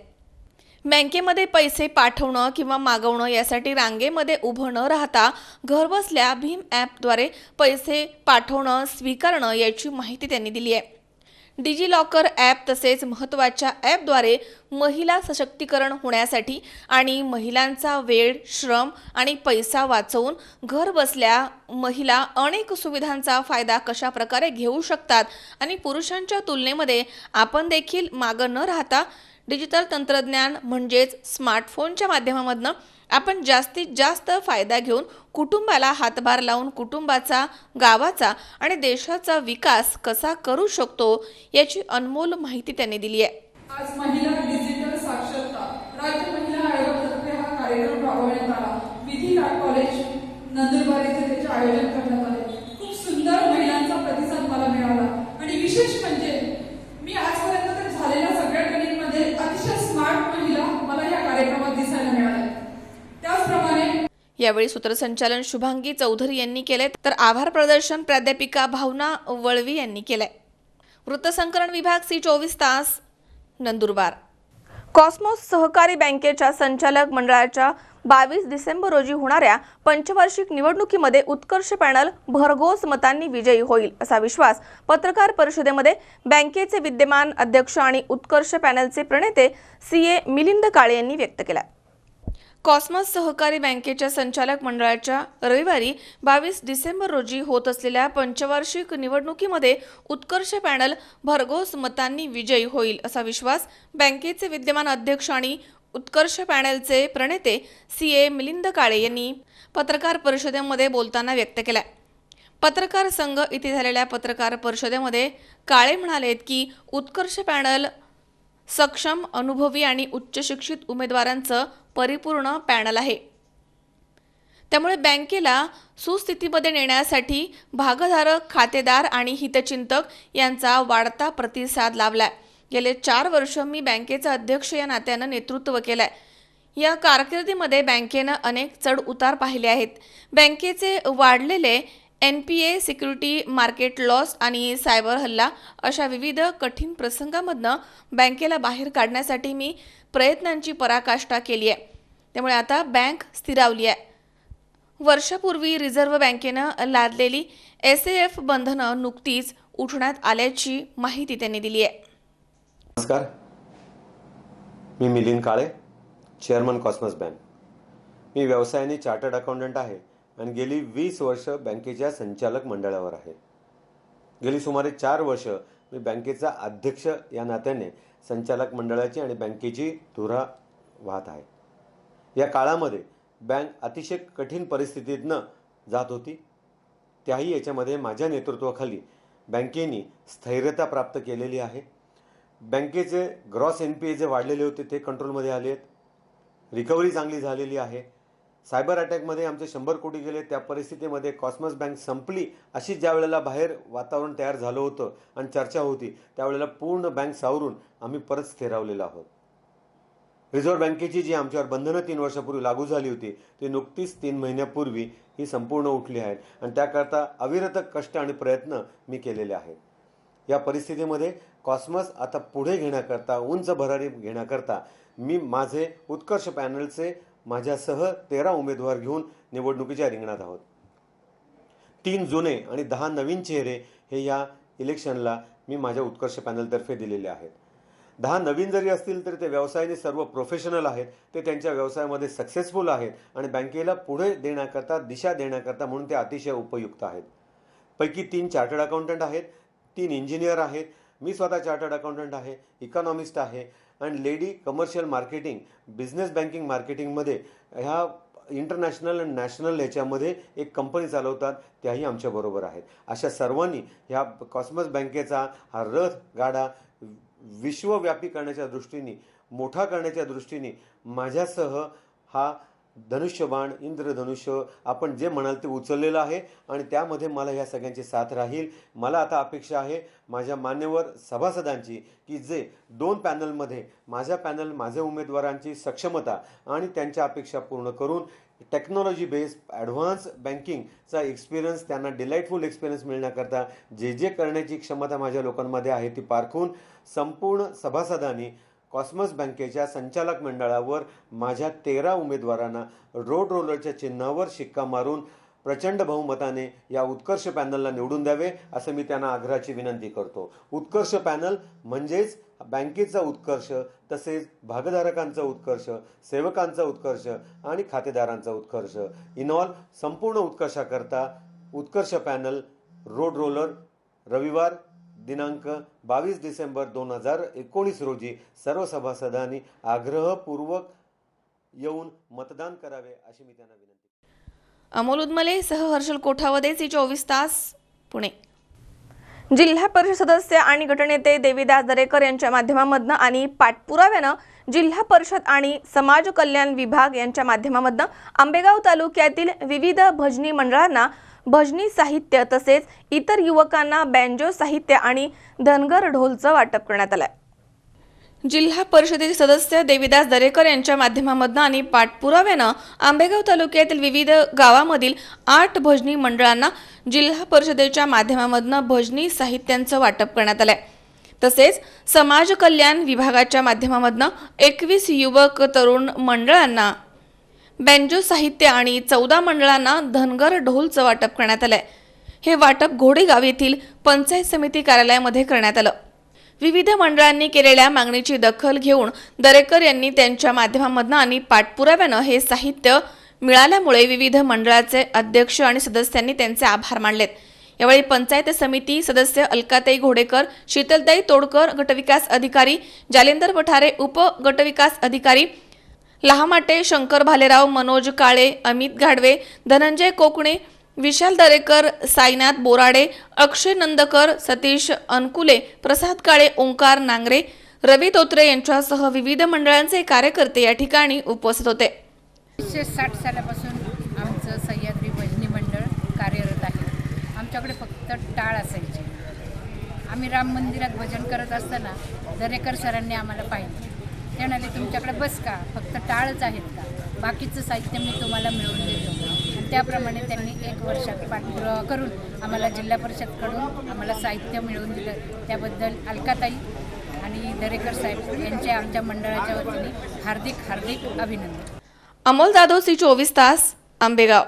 बँकेमध्ये पैसे पाठवणं किंवा मागवणं यासाठी रांगेमध्ये उभं न राहता घरबसल्या भीम ॲपद्वारे पैसे पाठवणं, स्वीकारणं याची माहिती त्यांनी दिली आहे. डिजी लॉकर ॲप तसेच महत्त्वाच्या ॲपद्वारे महिला सशक्तीकरण होण्यासाठी आणि महिलांचा वेळ, श्रम आणि पैसा वाचवून घर बसल्या महिला अनेक सुविधांचा फायदा कशा प्रकारे घेऊ शकतात आणि पुरुषांच्या तुलनेमध्ये आपण देखील मागं न राहता डिजिटल तंत्रज्ञान म्हणजेच स्मार्टफोनच्या माध्यमामधनं आपण जास्तीत जास्त फायदा घेऊन कुटुंबाला हातभार लावून कुटुंबाचा, गावाचा आणि देशाचा विकास कसा करू शकतो याची अनमोल माहिती त्यांनी दिली आहे. आज महिला डिजिटल साक्षरता राज्य महिला आयोगातर्फे हा कार्यक्रम राबवण्यात आला. विधी कॉलेज नंदुरबार येथे त्याचे आयोजन करण्यात आले. खूप सुंदर महिलांचा प्रतिसाद मला मिळाला आणि विशेष म्हणजे मी आजपर्यंत तर झालेल्या सगळ्या ट्रेनिंगमध्ये अतिशय स्मार्ट महिला मला या कार्यक्रमात दिसायला मिळाल्या. त्याचप्रमाणे यावेळी सूत्रसंचालन शुभांगी चौधरी यांनी केले, तर आभार प्रदर्शन प्राध्यापिका भावना वळवी यांनी केलंय. वृत्तसंकलन विभाग C24 तास नंदुरबार. कॉस्मॉस सहकारी बँकेच्या संचालक मंडळाच्या 22 डिसेंबर रोजी होणाऱ्या पंचवार्षिक निवडणुकीमध्ये उत्कर्ष पॅनल भरघोस मतांनी विजयी होईल असा विश्वास पत्रकार परिषदेमध्ये बँकेचे विद्यमान अध्यक्ष आणि उत्कर्ष पॅनलचे प्रणेते CA मिलिंद काळे यांनी व्यक्त केला. कॉस्मॉस सहकारी बँकेच्या संचालक मंडळाच्या रविवारी 22 डिसेंबर रोजी होत असलेल्या पंचवार्षिक निवडणुकीमध्ये उत्कर्ष पॅनल भरघोस मतांनी विजयी होईल असा विश्वास बँकेचे विद्यमान अध्यक्ष आणि उत्कर्ष पॅनलचे प्रणेते CA मिलिंद काळे यांनी पत्रकार परिषदेमध्ये बोलताना व्यक्त केला. पत्रकार संघ इथे झालेल्या पत्रकार परिषदेमध्ये काळे म्हणालेत की उत्कर्ष पॅनल सक्षम, अनुभवी आणि उच्च शिक्षित उमेदवारांचं परिपूर्ण पॅनल आहे. त्यामुळे बँकेला सुस्थितीमध्ये नेण्यासाठी भागधारक, खातेदार आणि हितचिंतक यांचा वाढता प्रतिसाद लाभलाय. गेले 4 वर्ष मी बँकेचा अध्यक्ष या नात्यानं नेतृत्व केलंय. या कारकिर्दीमध्ये बँकेनं अनेक चढ उतार पाहिले आहेत. बँकेचे वाढलेले NPA, सिक्युरिटी मार्केट लॉस आणि सायबर हल्ला अशा विविध कठीण प्रसंगामधनं बँकेला बाहेर काढण्यासाठी मी प्रयत्नांची पराकाष्ठा केली आहे. त्यामुळे आता बँक स्थिरावली आहे. वर्षापूर्वी रिझर्व्ह बँकेनं लादलेली SAF बंधनं नुकतीच उठवण्यात आल्याची माहिती त्यांनी दिली आहे. नमस्कार, मी मिलिंद काळे, चेअरमन कॉस्मॉस बँक. मी व्यवसायाने चार्टर्ड अकाउंटंट आहे आणि गेली 20 वर्ष बँकेच्या संचालक मंडळावर आहे. गेली सुमारे 4 वर्ष मी बँकेचा अध्यक्ष या नात्याने संचालक मंडळाची आणि बँकेची धुरा वाहत आहे. या काळामध्ये बँक अतिशय कठीण परिस्थितीतनं जात होती. त्याही याच्यामध्ये माझ्या नेतृत्वाखाली बँकेने स्थैर्यता प्राप्त केलेली आहे. बँकेचे ग्रॉस NPA जे वाढलेले होते ते कंट्रोलमध्ये आले आहेत. रिकव्हरी चांगली झालेली आहे. सायबर अटॅकमध्ये आमचे 100 कोटी गेले. त्या परिस्थितीमध्ये कॉस्मॉस बँक संपली अशी ज्या वेळेला बाहेर वातावरण तयार झालं होतं आणि चर्चा होती, त्यावेळेला पूर्ण बँक सावरून आम्ही परत स्थिरावलेलो आहोत. रिझर्व्ह बँकेची जी आमच्यावर बंधनं 3 वर्षापूर्वी लागू झाली होती ती नुकतीच 3 महिन्यापूर्वी ही संपूर्ण उठली आहेत आणि त्याकरता अविरत कष्ट आणि प्रयत्न मी केलेले आहेत. या परिस्थितीमध्ये कॉस्मॉस आता पुढे घेण्याकरता, उंच भरारी घेण्याकरता मी माझे उत्कर्ष पॅनलचे माझ्यासह 13 उमेदवार घेऊन निवडणुकीच्या रिंगणात आहोत. 3 जुने आणि 10 नवीन चेहरे हे या इलेक्शनला मी माझ्या उत्कर्ष पॅनलतर्फे दिलेले आहेत. 10 नवीन जरी असतील तरी ते व्यवसायाने सर्व प्रोफेशनल आहेत, ते त्यांच्या व्यवसायामध्ये सक्सेसफुल आहेत आणि बँकेला पुढे देण्याकरता, दिशा देण्याकरता म्हणून ते अतिशय उपयुक्त आहेत. पैकी 3 चार्टर्ड अकाउंटंट आहेत, 3 इंजिनियर आहेत, मी स्वतः चार्टर्ड अकाउंटंट आहे, इकॉनॉमिस्ट आहे आणि lady commercial marketing, business banking मार्केटिंगमध्ये ह्या इंटरनॅशनल आणि नॅशनल ह्याच्यामध्ये एक कंपनी चालवतात, त्याही आमच्याबरोबर आहेत. अशा सर्वांनी ह्या कॉस्मॉस बँकेचा हा रथ गाडा विश्वव्यापी करण्याच्या दृष्टीने, मोठा करण्याच्या दृष्टीने माझ्यासह हा धनुष्यबाण, इंद्रधनुष्य आपण जे म्हणाल ते उचललेलं आहे आणि त्यामध्ये मला ह्या सगळ्यांची साथ राहील. मला आता अपेक्षा आहे माझ्या मान्यवर सभासदांची की जे 2 पॅनलमध्ये माझ्या उमेदवारांची सक्षमता आणि त्यांच्या अपेक्षा पूर्ण करून टेक्नॉलॉजी बेस्ड ॲडव्हान्स बँकिंगचा एक्सपिरियन्स, त्यांना डिलाईटफुल एक्सपिरियन्स मिळण्याकरता जे करण्याची क्षमता माझ्या लोकांमध्ये आहे ती पारखून संपूर्ण सभासदांनी कॉस्मॉस बँकेच्या संचालक मंडळावर माझ्या 13 उमेदवारांना रोड रोलरच्या चिन्हावर शिक्का मारून प्रचंड बहुमताने या उत्कर्ष पॅनलला निवडून द्यावे असं मी त्यांना आग्रहाची विनंती करतो. उत्कर्ष पॅनल म्हणजेच बँकेचा उत्कर्ष, तसेच भागधारकांचा उत्कर्ष, सेवकांचा उत्कर्ष आणि खातेदारांचा उत्कर्ष. इन ऑल संपूर्ण उत्कर्षाकरता उत्कर्ष पॅनल रोड रोलर रविवार दिनांक 22 डिसेंबर 2019 रोजी सर्व सभासदांनी आग्रहपूर्वक येऊन मतदान करावे अशी मी त्यांना विनंती. अमोल उदमले सह हर्षल कोठावदे, सी24 तास, पुणे. जिल्हा परिषद सदस्य आणि गटनेते देवीदास दरेकर यांच्या माध्यमामधनं आणि पाठपुराव्यानं जिल्हा परिषद आणि समाज कल्याण विभाग यांच्या माध्यमामधनं आंबेगाव तालुक्यातील विविध भजनी मंडळांना भजनी साहित्य तसेच इतर युवकांना बँजो साहित्य आणि धनगर ढोलचं वाटप करण्यात आलंय. जिल्हा परिषदेचे सदस्य देवीदास दरेकर यांच्या माध्यमामधनं आणि पाठपुराव्यानं आंबेगाव तालुक्यातील विविध गावामधील 8 भजनी मंडळांना जिल्हा परिषदेच्या माध्यमामधनं भजनी साहित्यांचं वाटप करण्यात आलंय. तसेच समाज कल्याण विभागाच्या माध्यमामधनं 21 युवक तरुण मंडळांना बँजो साहित्य आणि 14 मंडळांना धनगर ढोलचं वाटप करण्यात आलंय. हे वाटप घोडेगाव येथील पंचायत समिती कार्यालयामध्ये करण्यात आलं. विविध मंडळांनी केलेल्या मागणीची दखल घेऊन दरेकर यांनी त्यांच्या माध्यमामधनं आणि पाठपुराव्यानं हे साहित्य मिळाल्यामुळे विविध मंडळाचे अध्यक्ष आणि सदस्यांनी त्यांचे आभार मानलेत. यावेळी पंचायत समिती सदस्य अलकाताई घोडेकर, शीतलताई तोडकर, गटविकास अधिकारी जालेंदर पठारे, उप गटविकास अधिकारी लहामाटे, शंकर भालेराव, मनोज काळे, अमित घाडवे, धनंजय कोकणे, विशाल दरेकर, साईनाथ बोराडे, अक्षय नंदकर, सतीश अनकुले, प्रसाद काळे, ओंकार नांगरे, रवी तोत्रे यांच्यासह विविध मंडळांचे कार्यकर्ते या ठिकाणी उपस्थित होते. 1960 सालापासून आमचं सह्याद्री भजनी मंडळ कार्यरत आहे. आमच्याकडे फक्त टाळ असायचे. आम्ही राम मंदिरात भजन करत असताना दरेकर सरांनी आम्हाला पाहिलं. ते म्हणाले, तुमच्याकडे बस का, फक्त टाळच आहेत का, बाकीचं साहित्य मी तुम्हाला मिळवून देतो. आणि त्याप्रमाणे त्यांनी 1 वर्षात पाठपुरावा करून आम्हाला जिल्हा परिषदकडून आम्हाला साहित्य मिळवून दिलं. त्याबद्दल अलकाताई आणि दरेकर साहेब यांचे आमच्या मंडळाच्या वतीने हार्दिक हार्दिक अभिनंदन. अमोल जाधव, सी24 तास, आंबेगाव.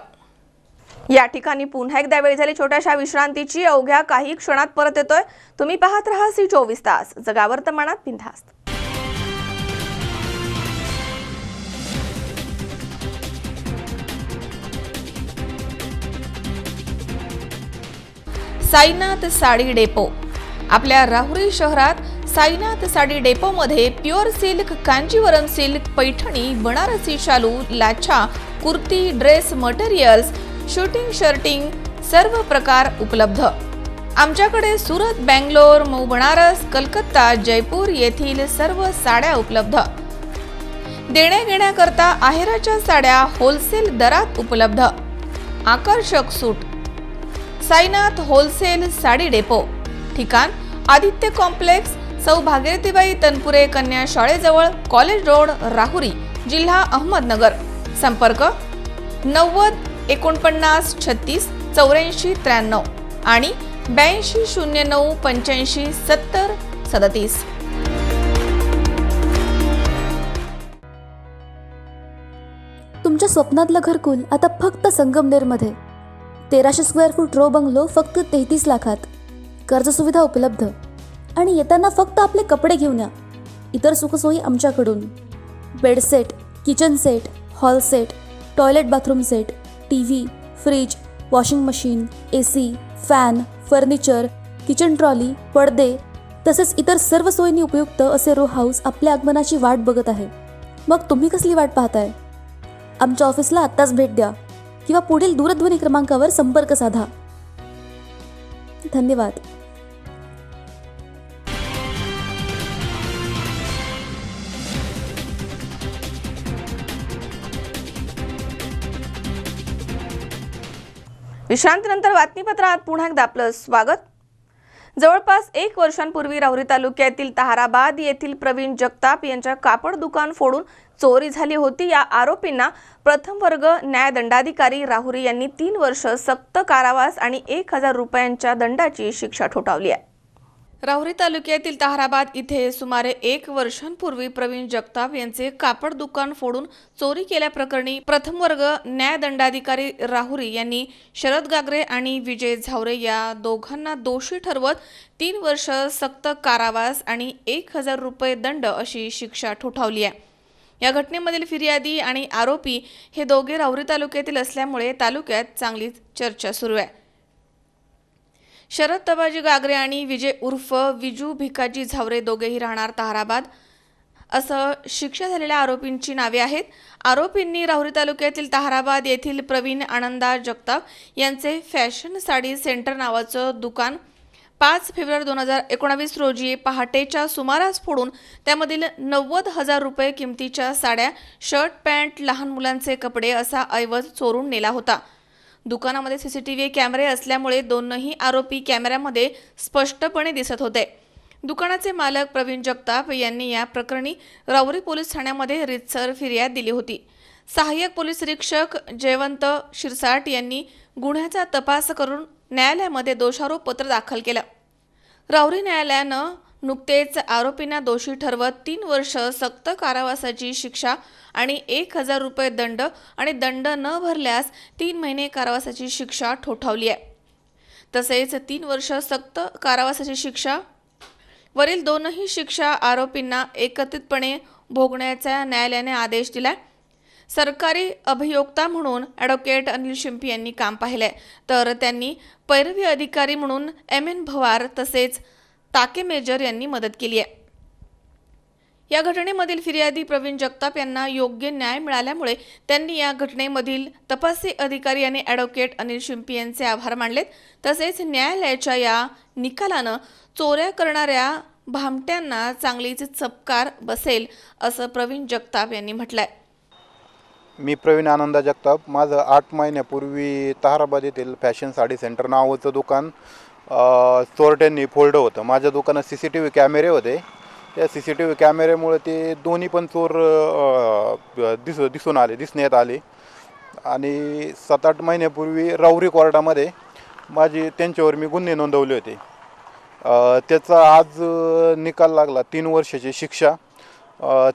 या ठिकाणी पुन्हा एकदा वेळ झाली छोट्याशा विश्रांतीची. अवघ्या काही क्षणात परत येतोय. तुम्ही पाहत रहा सी24 तास, जगा वर्तमानात बिनधास्त. साईनाथ साडी डेपो. आपल्या राहुरी शहरात साईनाथ साडी डेपोमध्ये pure silk, Kanjivaram silk, Paithani, Banarasi शालू, लाछा, kurti, dress materials, shooting, shirting सर्व प्रकार उपलब्ध. आमच्याकडे सुरत, बेंगलोर, मऊ, बनारस, कलकत्ता, जयपूर येथील सर्व साड्या उपलब्ध. देण्याघेण्याकरता आहेराच्या साड्या होलसेल दरात उपलब्ध. आकर्षक suit. Sainath wholesale sari depot. ठिकाण आदित्य कॉम्प्लेक्स, सौ भागीरथीबाई तनपुरे कन्या शाळेजवळ, कॉलेज रोड, राहुरी, जिल्हा अहमदनगर. संपर्क 90 49 36 84 93 आणि 82 09 85 70 37. तुमच्या स्वप्नातलं घरकुल आता फक्त संगमनेरमध्ये. 1300 स्क्वेअर फूट रो बंगलो फक्त 33 लाखात. कर्ज सुविधा उपलब्ध. आणि येताना फक्त आपले कपडे घेऊन या. इतर सुखसोयी आमच्याकडून. Bed set, kitchen set, hall set, toilet bathroom set, TV, fridge, washing machine, AC, fan, furniture, kitchen trolley, पडदे तसेच इतर सर्व सोयींनी उपयुक्त असे रो हाऊस आपल्या आगमनाची वाट बघत आहे. मग तुम्ही कसली वाट पाहताय? आमच्या ऑफिसला आत्ताच भेट द्या किंवा पुढील दूरध्वनी क्रमांकावर संपर्क साधा. धन्यवाद. विश्रांतीनंतर बातमीपत्रात पुन्हा एकदा आपलं स्वागत. जवळपास 1 वर्षांपूर्वी राहुरी तालुक्यातील ताहराबाद येथील प्रवीण जगताप यांच्या कापड दुकान फोडून चोरी झाली होती. या आरोपींना प्रथम वर्ग न्यायदंडाधिकारी राहुरी यांनी 3 वर्ष सक्त कारावास आणि 1000 रुपयांच्या दंडाची शिक्षा ठोठावली आहे. राहुरी तालुक्यातील ताहराबाद इथे सुमारे 1 वर्षांपूर्वी प्रवीण जगताप यांचे कापड दुकान फोडून चोरी केल्याप्रकरणी प्रथम वर्ग न्यायदंडाधिकारी राहुरी यांनी शरद गागरे आणि विजय झावरे या दोघांना दोषी ठरवत 3 वर्ष सक्त कारावास आणि 1000 रुपये दंड अशी शिक्षा ठोठावली आहे. या घटनेमधील फिर्यादी आणि आरोपी हे दोघे राहुरी तालुक्यातील असल्यामुळे तालुक्यात चांगलीच चर्चा सुरू आहे. शरद तबाजी गागरे आणि विजय उर्फ विजू भिकाजी झावरे दोघेही राहणार ताहराबाद असं शिक्षा झालेल्या आरोपींची नावे आहेत. आरोपींनी राहुरी तालुक्यातील ताहराबाद येथील प्रवीण आनंदा जगताप यांचे फॅशन साडी सेंटर नावाचं दुकान 5 फेब्रुवारी 2019 रोजी पहाटेच्या सुमारास फोडून त्यामधील 90,000 रुपये किमतीच्या साड्या, शर्ट, पॅन्ट, लहान मुलांचे कपडे असा ऐवज चोरून नेला होता. दुकानामध्ये CCTV कॅमेरे असल्यामुळे दोनही आरोपी कॅमेऱ्यामध्ये स्पष्टपणे दिसत होते. दुकानाचे मालक प्रवीण जगताप यांनी या प्रकरणी राहुरी पोलीस ठाण्यामध्ये रितसर फिर्याद दिली होती. सहाय्यक पोलीस निरीक्षक जयवंत शिरसाट यांनी गुन्ह्याचा तपास करून न्यायालयामध्ये दोषारोपपत्र दाखल केलं. राहुरी न्यायालयानं नुकतेच आरोपींना दोषी ठरवत 3 वर्ष सक्त कारावासाची शिक्षा आणि 1000 रुपये दंड आणि दंड न भरल्यास 3 महिने कारावासाची शिक्षा ठोठावली आहे. तसेच 3 वर्ष सक्त कारावासाची शिक्षा वरील दोनही शिक्षा आरोपींना एकत्रितपणे भोगण्याचा न्यायालयाने आदेश दिलाय. सरकारी अभियोक्ता म्हणून ॲडव्होकेट अनिल शिंपी यांनी काम पाहिलंय, तर त्यांनी पैरवी अधिकारी म्हणून MN भवार तसेच ताके मेजर यांनी मदत केली आहे. या घटनेमधील फिर्यादी प्रवीण जगताप यांना योग्य न्याय मिळाल्यामुळे त्यांनी या घटनेमधील तपासी अधिकारी आणि ॲडव्होकेट अनिल शिंपी यांचे आभार मानलेत. तसेच न्यायालयाच्या या निकालानं चोऱ्या करणाऱ्या भामट्यांना चांगलीच चपकार बसेल असं प्रवीण जगताप यांनी म्हटलंय. मी प्रवीण आनंदा जगताप. माझं 8 महिन्यापूर्वी ताहराबाद येथील फॅशन साडी सेंटर नावाचं दुकान चोरट्यांनी फोडलं होतं. माझ्या दुकानात CCTV कॅमेरे होते. त्या CCTV कॅमेऱ्यामुळे ते दोन्ही पण चोर दिसण्यात आले आणि 7-8 महिन्यापूर्वी राहुरी कोर्टामध्ये त्यांच्यावर मी गुन्हे नोंदवले होते. त्याचा आज निकाल लागला 3 वर्षाची शिक्षा.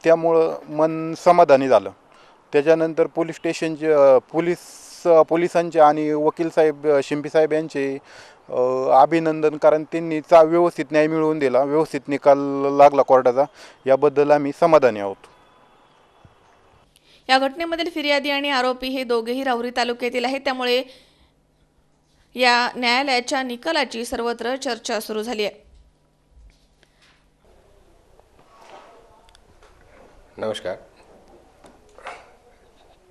त्यामुळं मन समाधानी झालं. त्याच्यानंतर पोलीस स्टेशनचे पोलिसांचे आणि वकील साहेब शिंपी साहेब यांचे अभिनंदन, कारण त्यांनी व्यवस्थित न्याय मिळवून दिला, व्यवस्थित निकाल लागला कोर्टाचा. याबद्दल आम्ही समाधानी आहोत. या घटनेमधील फिर्यादी आणि आरोपी हे दोघेही राहुरी तालुक्यातील आहेत, त्यामुळे या न्यायालयाच्या निकालाची सर्वत्र चर्चा सुरू झाली आहे. नमस्कार.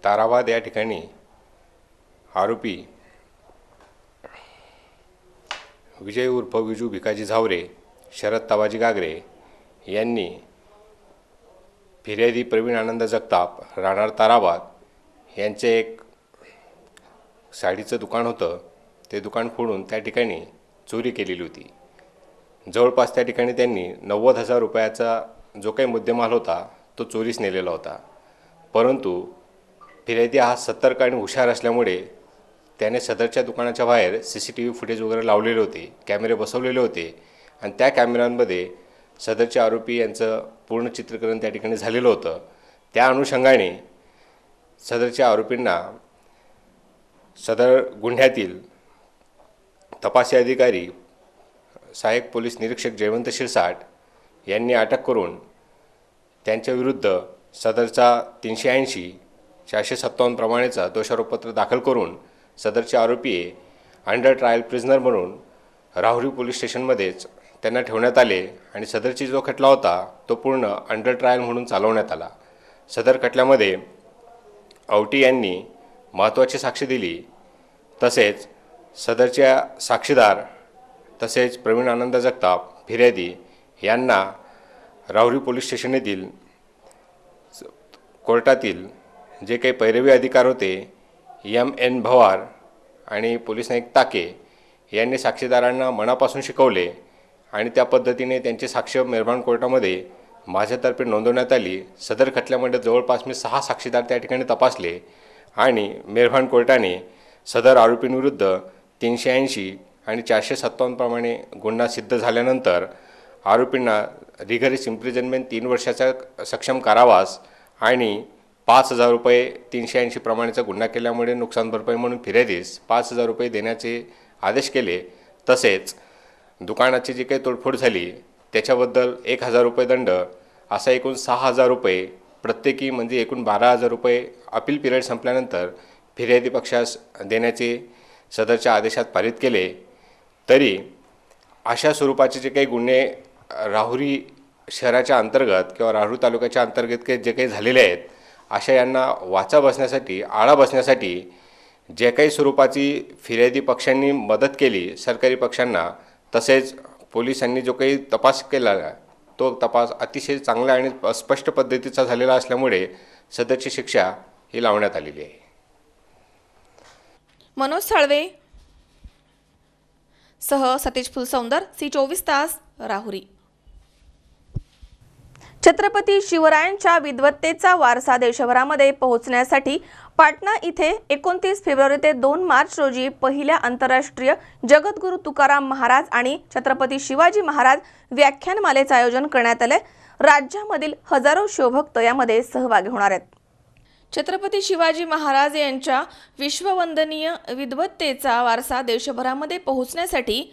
ताहराबाद या ठिकाणी आरोपी विजय उर्फ विजू भिकाजी झावरे, शरद तबाजी गागरे यांनी फिर्यादी प्रवीण आनंद जगताप राहणार ताहराबाद यांचे एक साडीचं दुकान होतं. ते दुकान फोडून त्या ठिकाणी चोरी केलेली होती. जवळपास त्या ठिकाणी त्यांनी 90,000 रुपयाचा जो काही मुद्देमाल होता तो चोरीस नेलेला होता. परंतु फिर्यादी हा सतर्क आणि हुशार असल्यामुळे त्याने सदरच्या दुकानाच्या बाहेर CCTV फुटेज वगैरे लावलेले होते, कॅमेरे बसवलेले होते आणि त्या कॅमेऱ्यांमध्ये सदरचे आरोपी यांचं पूर्ण चित्रीकरण त्या ठिकाणी झालेलं होतं. त्या अनुषंगाने सदरच्या आरोपींना सदर गुन्ह्यातील तपासी अधिकारी सहाय्यक पोलीस निरीक्षक जयवंत शिरसाट यांनी अटक करून त्यांच्याविरुद्ध सदरचा 380 457 प्रमाणेचा दोषारोपपत्र दाखल करून सदरचे आरोपी अंडर ट्रायल प्रिझनर म्हणून राहुरी पोलीस स्टेशनमध्येच त्यांना ठेवण्यात आले आणि सदरची जो खटला होता तो पूर्ण अंडर ट्रायल म्हणून चालवण्यात आला. सदर खटल्यामध्ये औटी यांनी महत्त्वाची साक्ष दिली. तसेच सदरच्या साक्षीदार तसेच प्रवीण आनंद जगताप फिर्यादी यांना राहुरी पोलीस स्टेशन येथील कोर्टातील जे काही पैरवी अधिकार होते M.N. भवार आणि पोलीस नाईक ताके यांनी साक्षीदारांना मनापासून शिकवले आणि त्या पद्धतीने त्यांची साक्ष मेहरबान कोर्टामध्ये माझ्यातर्फे नोंदवण्यात आली. सदर खटल्यामध्ये जवळपास मी 6 साक्षीदार त्या ठिकाणी तपासले आणि मेहरबान कोर्टाने सदर आरोपींविरुद्ध 380 आणि 457 प्रमाणे गुन्हा सिद्ध झाल्यानंतर आरोपींना रिगरिस इम्प्रिजनमेंट 3 वर्षाचा सक्षम कारावास आणि 5,000 रुपये 380 प्रमाणेचा गुन्हा केल्यामुळे नुकसान भरपाई म्हणून फिर्यादीस 5,000 रुपये देण्याचे आदेश केले. तसेच दुकानाची जी काही तोडफोड झाली त्याच्याबद्दल 1,000 रुपये दंड असा एकूण 6,000 रुपये प्रत्येकी म्हणजे एकूण 12,000 रुपये अपील पिरियड संपल्यानंतर फिर्यादी पक्षास देण्याचे सदरच्या आदेशात पारित केले. तरी अशा स्वरूपाचे जे काही गुन्हे राहुरी शहराच्या अंतर्गत किंवा राहुरी तालुक्याच्या अंतर्गत जे काही झालेले आहेत अशा यांना वाचा बसण्यासाठी आळा बसण्यासाठी जे काही स्वरूपाची फिर्यादी पक्षांनी मदत केली सरकारी पक्षांना तसेच पोलिसांनी जो काही तपास केला तो तपास अतिशय चांगला आणि स्पष्ट पद्धतीचा झालेला असल्यामुळे सदरची शिक्षा ही लावण्यात आलेली आहे. मनोज साळवे सह सतीश फुलसौंदर C24 तास राहुरी. छत्रपती शिवरायांच्या विद्वत्तेचा वारसा देशभरामध्ये पोहोचण्यासाठी पाटणा इथे 29 फेब्रुवारी ते 2 मार्च रोजी पहिल्या आंतरराष्ट्रीय जगद्गुरू तुकाराम महाराज आणि छत्रपती शिवाजी महाराज व्याख्यानमालेचे आयोजन करण्यात आले. राज्यामधील हजारो शिवभक्त यामध्ये सहभागी होणार आहेत. छत्रपती शिवाजी महाराज यांच्या विश्ववंदनीय विद्वत्तेचा वारसा देशभरामध्ये पोहोचण्यासाठी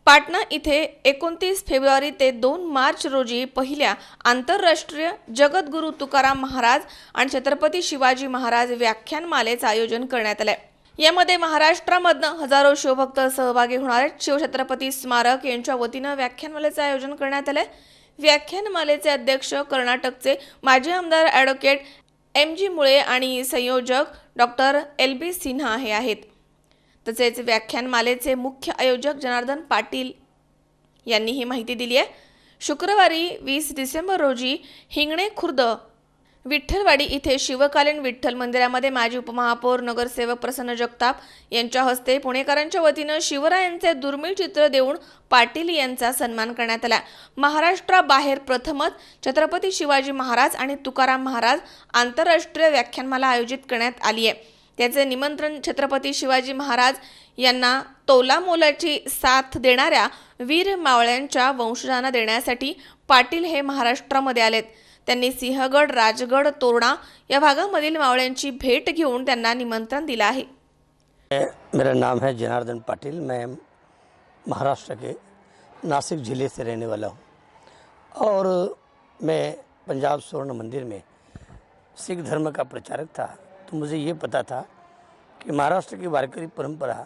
पाटणा इथे 29 फेब्रुवारी ते 2 मार्च रोजी पहिल्या आंतरराष्ट्रीय जगद्गुरू तुकाराम महाराज आणि छत्रपती शिवाजी महाराज व्याख्यानमालेचे आयोजन करण्यात आले. यामध्ये महाराष्ट्रामधून हजारो शिवभक्त सहभागी होणार आहेत. शिवछत्रपती स्मारक यांच्या वतीनं व्याख्यानमालेचे आयोजन करण्यात आले. व्याख्यानमालेचे अध्यक्ष कर्नाटकचे माजी आमदार ॲडव्होकेट M.G. मुळे आणि संयोजक डॉक्टर L.B. सिन्हा हे आहेत. तसेच व्याख्यानमालेचे मुख्य आयोजक जनार्दन पाटील यांनी ही माहिती दिली आहे. शुक्रवारी 20 डिसेंबर रोजी हिंगणे खुर्द विठ्ठलवाडी इथे शिवकालीन विठ्ठल मंदिरामध्ये माजी उपमहापौर नगरसेवक प्रसन्न जगताप यांच्या हस्ते पुणेकरांच्या वतीनं शिवरायांचे दुर्मिळ चित्र देऊन पाटील यांचा सन्मान करण्यात आला. महाराष्ट्राबाहेर प्रथमच छत्रपती शिवाजी महाराज आणि तुकाराम महाराज आंतरराष्ट्रीय व्याख्यानमाला आयोजित करण्यात आली आहे. त्याचे निमंत्रण छत्रपती शिवाजी महाराज यांना तोलामोलाची साथ देणाऱ्या वीर मावळ्यांच्या वंशजांना देण्यासाठी पाटील हे महाराष्ट्रामध्ये आलेत. त्यांनी सिंहगड, राजगड, तोरणा या भागामधील मावळ्यांची भेट घेऊन त्यांना निमंत्रण दिलं आहे. मेरा नाम है जनार्दन पाटिल. मैं महाराष्ट्र के नासिक ज़िले से रहने वाला हूँ और मैं पंजाब स्वर्ण मंदिर में सिख धर्म का प्रचारक था. तो मुझे ये पता था कि महाराष्ट्र की वारकरी परंपरा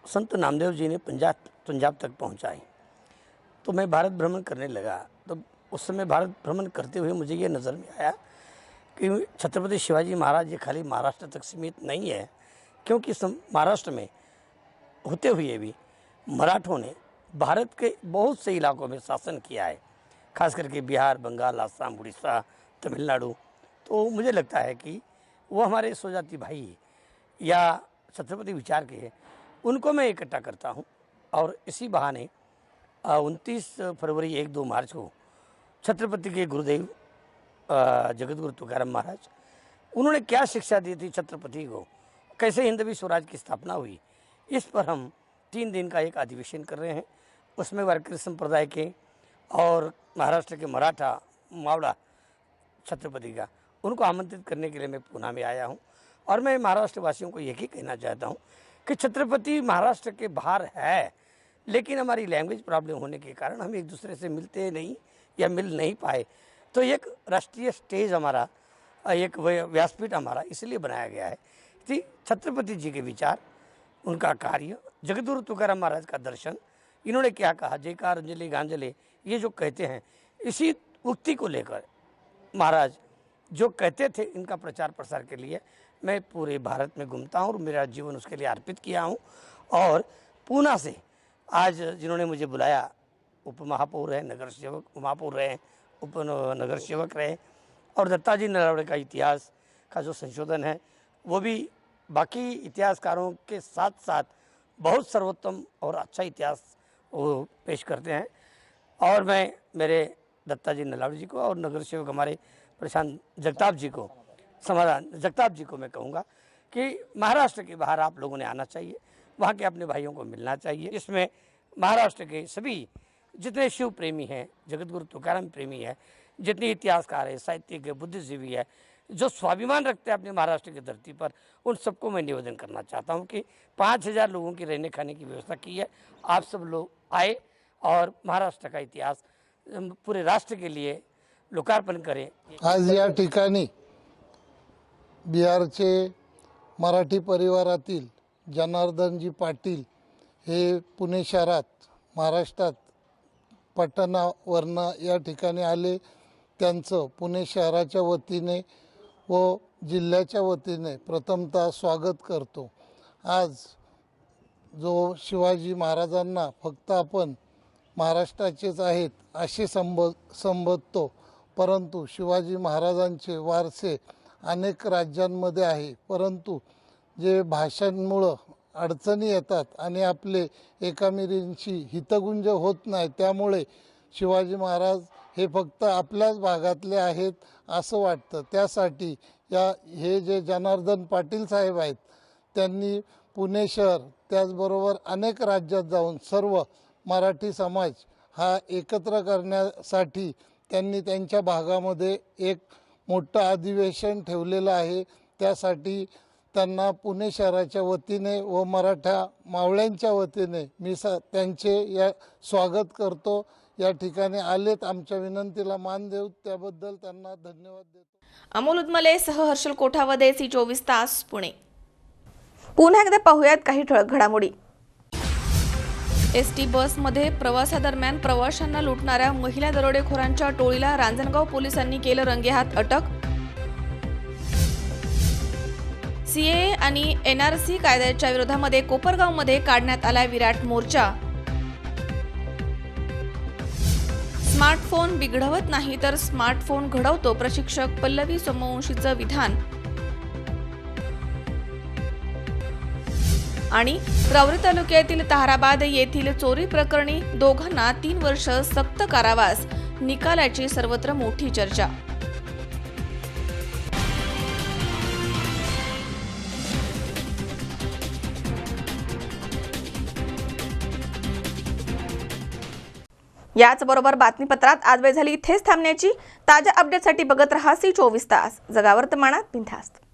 संत नामदेव जी ने पंजाब तक पहुँचाई. तो मैं भारत भ्रमण करने लगा. तो उस समय भारत भ्रमण करते हुए मुझे ये नज़र में आया कि छत्रपति शिवाजी महाराज ये खाली महाराष्ट्र तक सीमित नहीं है, क्योंकि महाराष्ट्र में होते हुए भी मराठों ने भारत के बहुत से इलाकों में शासन किया है, खास करके बिहार, बंगाल, आसाम, उड़ीसा, तमिलनाडु. तो मुझे लगता है कि वो हमारे स्वजाति भाई या छत्रपति विचार के हैं, उनको मैं इकट्ठा करता हूँ. और इसी बहाने 29 फरवरी 1-2 मार्च को छत्रपति के गुरुदेव जगतगुरु तुकाराम महाराज, उन्होंने क्या शिक्षा दी थी छत्रपति को, कैसे हिंदवी स्वराज की स्थापना हुई, इस पर हम 3 दिन का एक अधिवेशन कर रहे हैं. उसमें वारकरी संप्रदाय के और महाराष्ट्र के मराठा मावड़ा छत्रपति का, उनको आमंत्रित करने के लिए मैं पुणे में आया हूं. और मैं महाराष्ट्र वासियों को यही कहना चाहता हूं कि छत्रपति महाराष्ट्र के बाहर है, लेकिन हमारी लैंग्वेज प्रॉब्लम होने के कारण हम एक दूसरे से मिलते नहीं या मिल नहीं पाए. तो एक राष्ट्रीय स्टेज हमारा, एक व्यासपीठ हमारा इसलिए बनाया गया है कि छत्रपति जी के विचार, उनका कार्य, जगद्गुरु तुकाराम महाराज का दर्शन, इन्होंने क्या कहा, जयकार अंजलि गांजलि, ये जो कहते हैं, इसी उक्ति को लेकर महाराज जो कहते थे, इनका प्रचार प्रसार के लिए मैं पूरे भारत में घूमता हूँ और मेरा जीवन उसके लिए अर्पित किया हूँ। और पूना से आज जिन्होंने मुझे बुलाया, उप महापौर है, नगर सेवक, महापौर रहे, उप नगर सेवक रहे, और दत्ताजी नलावड़े का इतिहास का जो संशोधन है वो भी बाकी इतिहासकारों के साथ साथ बहुत सर्वोत्तम और अच्छा इतिहास वो पेश करते हैं। और मैं मेरे दत्ताजी नलावड़े जी को और नगर सेवक हमारे प्रशांत जगताप जी को, समाधान जगताप जी को मैं कहूँगा कि महाराष्ट्र के बाहर आप लोगों ने आना चाहिए, वहाँ के अपने भाइयों को मिलना चाहिए। इसमें महाराष्ट्र के सभी जितने शिव प्रेमी हैं, जगतगुरु तुकाराम प्रेमी है, जितने इतिहासकार है, साहित्यिक है, बुद्धिजीवी है, जो स्वाभिमान रखते हैं अपने महाराष्ट्र की धरती पर, उन सबको मैं निवेदन करना चाहता हूं कि 5000 लोगों की रहने खाने की व्यवस्था की है। आप सब लोग आए और महाराष्ट्र का इतिहास पूरे राष्ट्र के लिए लोकार्पण करें। आज या ठिकाणी बिहारचे मराठी परिवारातील जनार्दनजी पाटील हे पुणे शहरात, महाराष्ट्रात पटनावरनं या ठिकाणी आले। त्यांचं पुणे शहराच्या वतीने व जिल्ह्याच्या वतीने प्रथमतः स्वागत करतो। आज जो शिवाजी महाराजांना फक्त आपण महाराष्ट्राचेच आहेत असे संबोधतो, परंतु शिवाजी महाराजांचे वारसे अनेक राज्यांमध्ये आहे, परंतु जे भाषांमुळं अडचणी येतात आणि आपले एकामेरींची हितगुंज होत नाही, त्यामुळे शिवाजी महाराज हे फक्त आपल्याच भागातले आहेत असं वाटतं। त्यासाठी हे जे जनार्दन पाटील साहेब आहेत, त्यांनी पुणे शहर त्याचबरोबर अनेक राज्यात जाऊन सर्व मराठी समाज हा एकत्र करण्यासाठी त्यांनी त्यांच्या भागामध्ये एक मोठं अधिवेशन ठेवलेलं आहे। त्यासाठी त्यांना पुणे शहराच्या वतीने व मराठा मावळ्यांच्या वतीने मी त्यांचे या स्वागत करतो। या ठिकाणी आलेत, आमच्या विनंतीला मान देऊ, त्याबद्दल त्यांना धन्यवाद देतो। अमोल उदमले सह हर्षल कोठावदे, सी24 तास, पुणे। पुन्हा एकदा पाहूयात काही ठळक घडामोडी। एसटी बसमध्ये प्रवासादरम्यान प्रवाशांना लुटणाऱ्या महिला दरोडेखोरांच्या टोळीला रांजणगाव पोलिसांनी केलं रंगेहात अटक। सीएए आणि एनआरसी कायद्याच्या विरोधामध्ये कोपरगावमध्ये काढण्यात आला विराट मोर्चा। स्मार्टफोन बिघडवत नाही तर स्मार्टफोन घडवतो, प्रशिक्षक पल्लवी सोमवंशीचं विधान। आणि राऊरी तालुक्यातील ताहराबाद येथील चोरी प्रकरणी दोघांना 3 वर्ष सक्त कारावास, निकालाची सर्वत्र मोठी चर्चा। याचबरोबर बातमीपत्रात आज वेळ झाली इथेच थांबण्याची। ताज्या अपडेटसाठी बघत रहा सी24 तास, जगावर्तमानात बिनधास्त।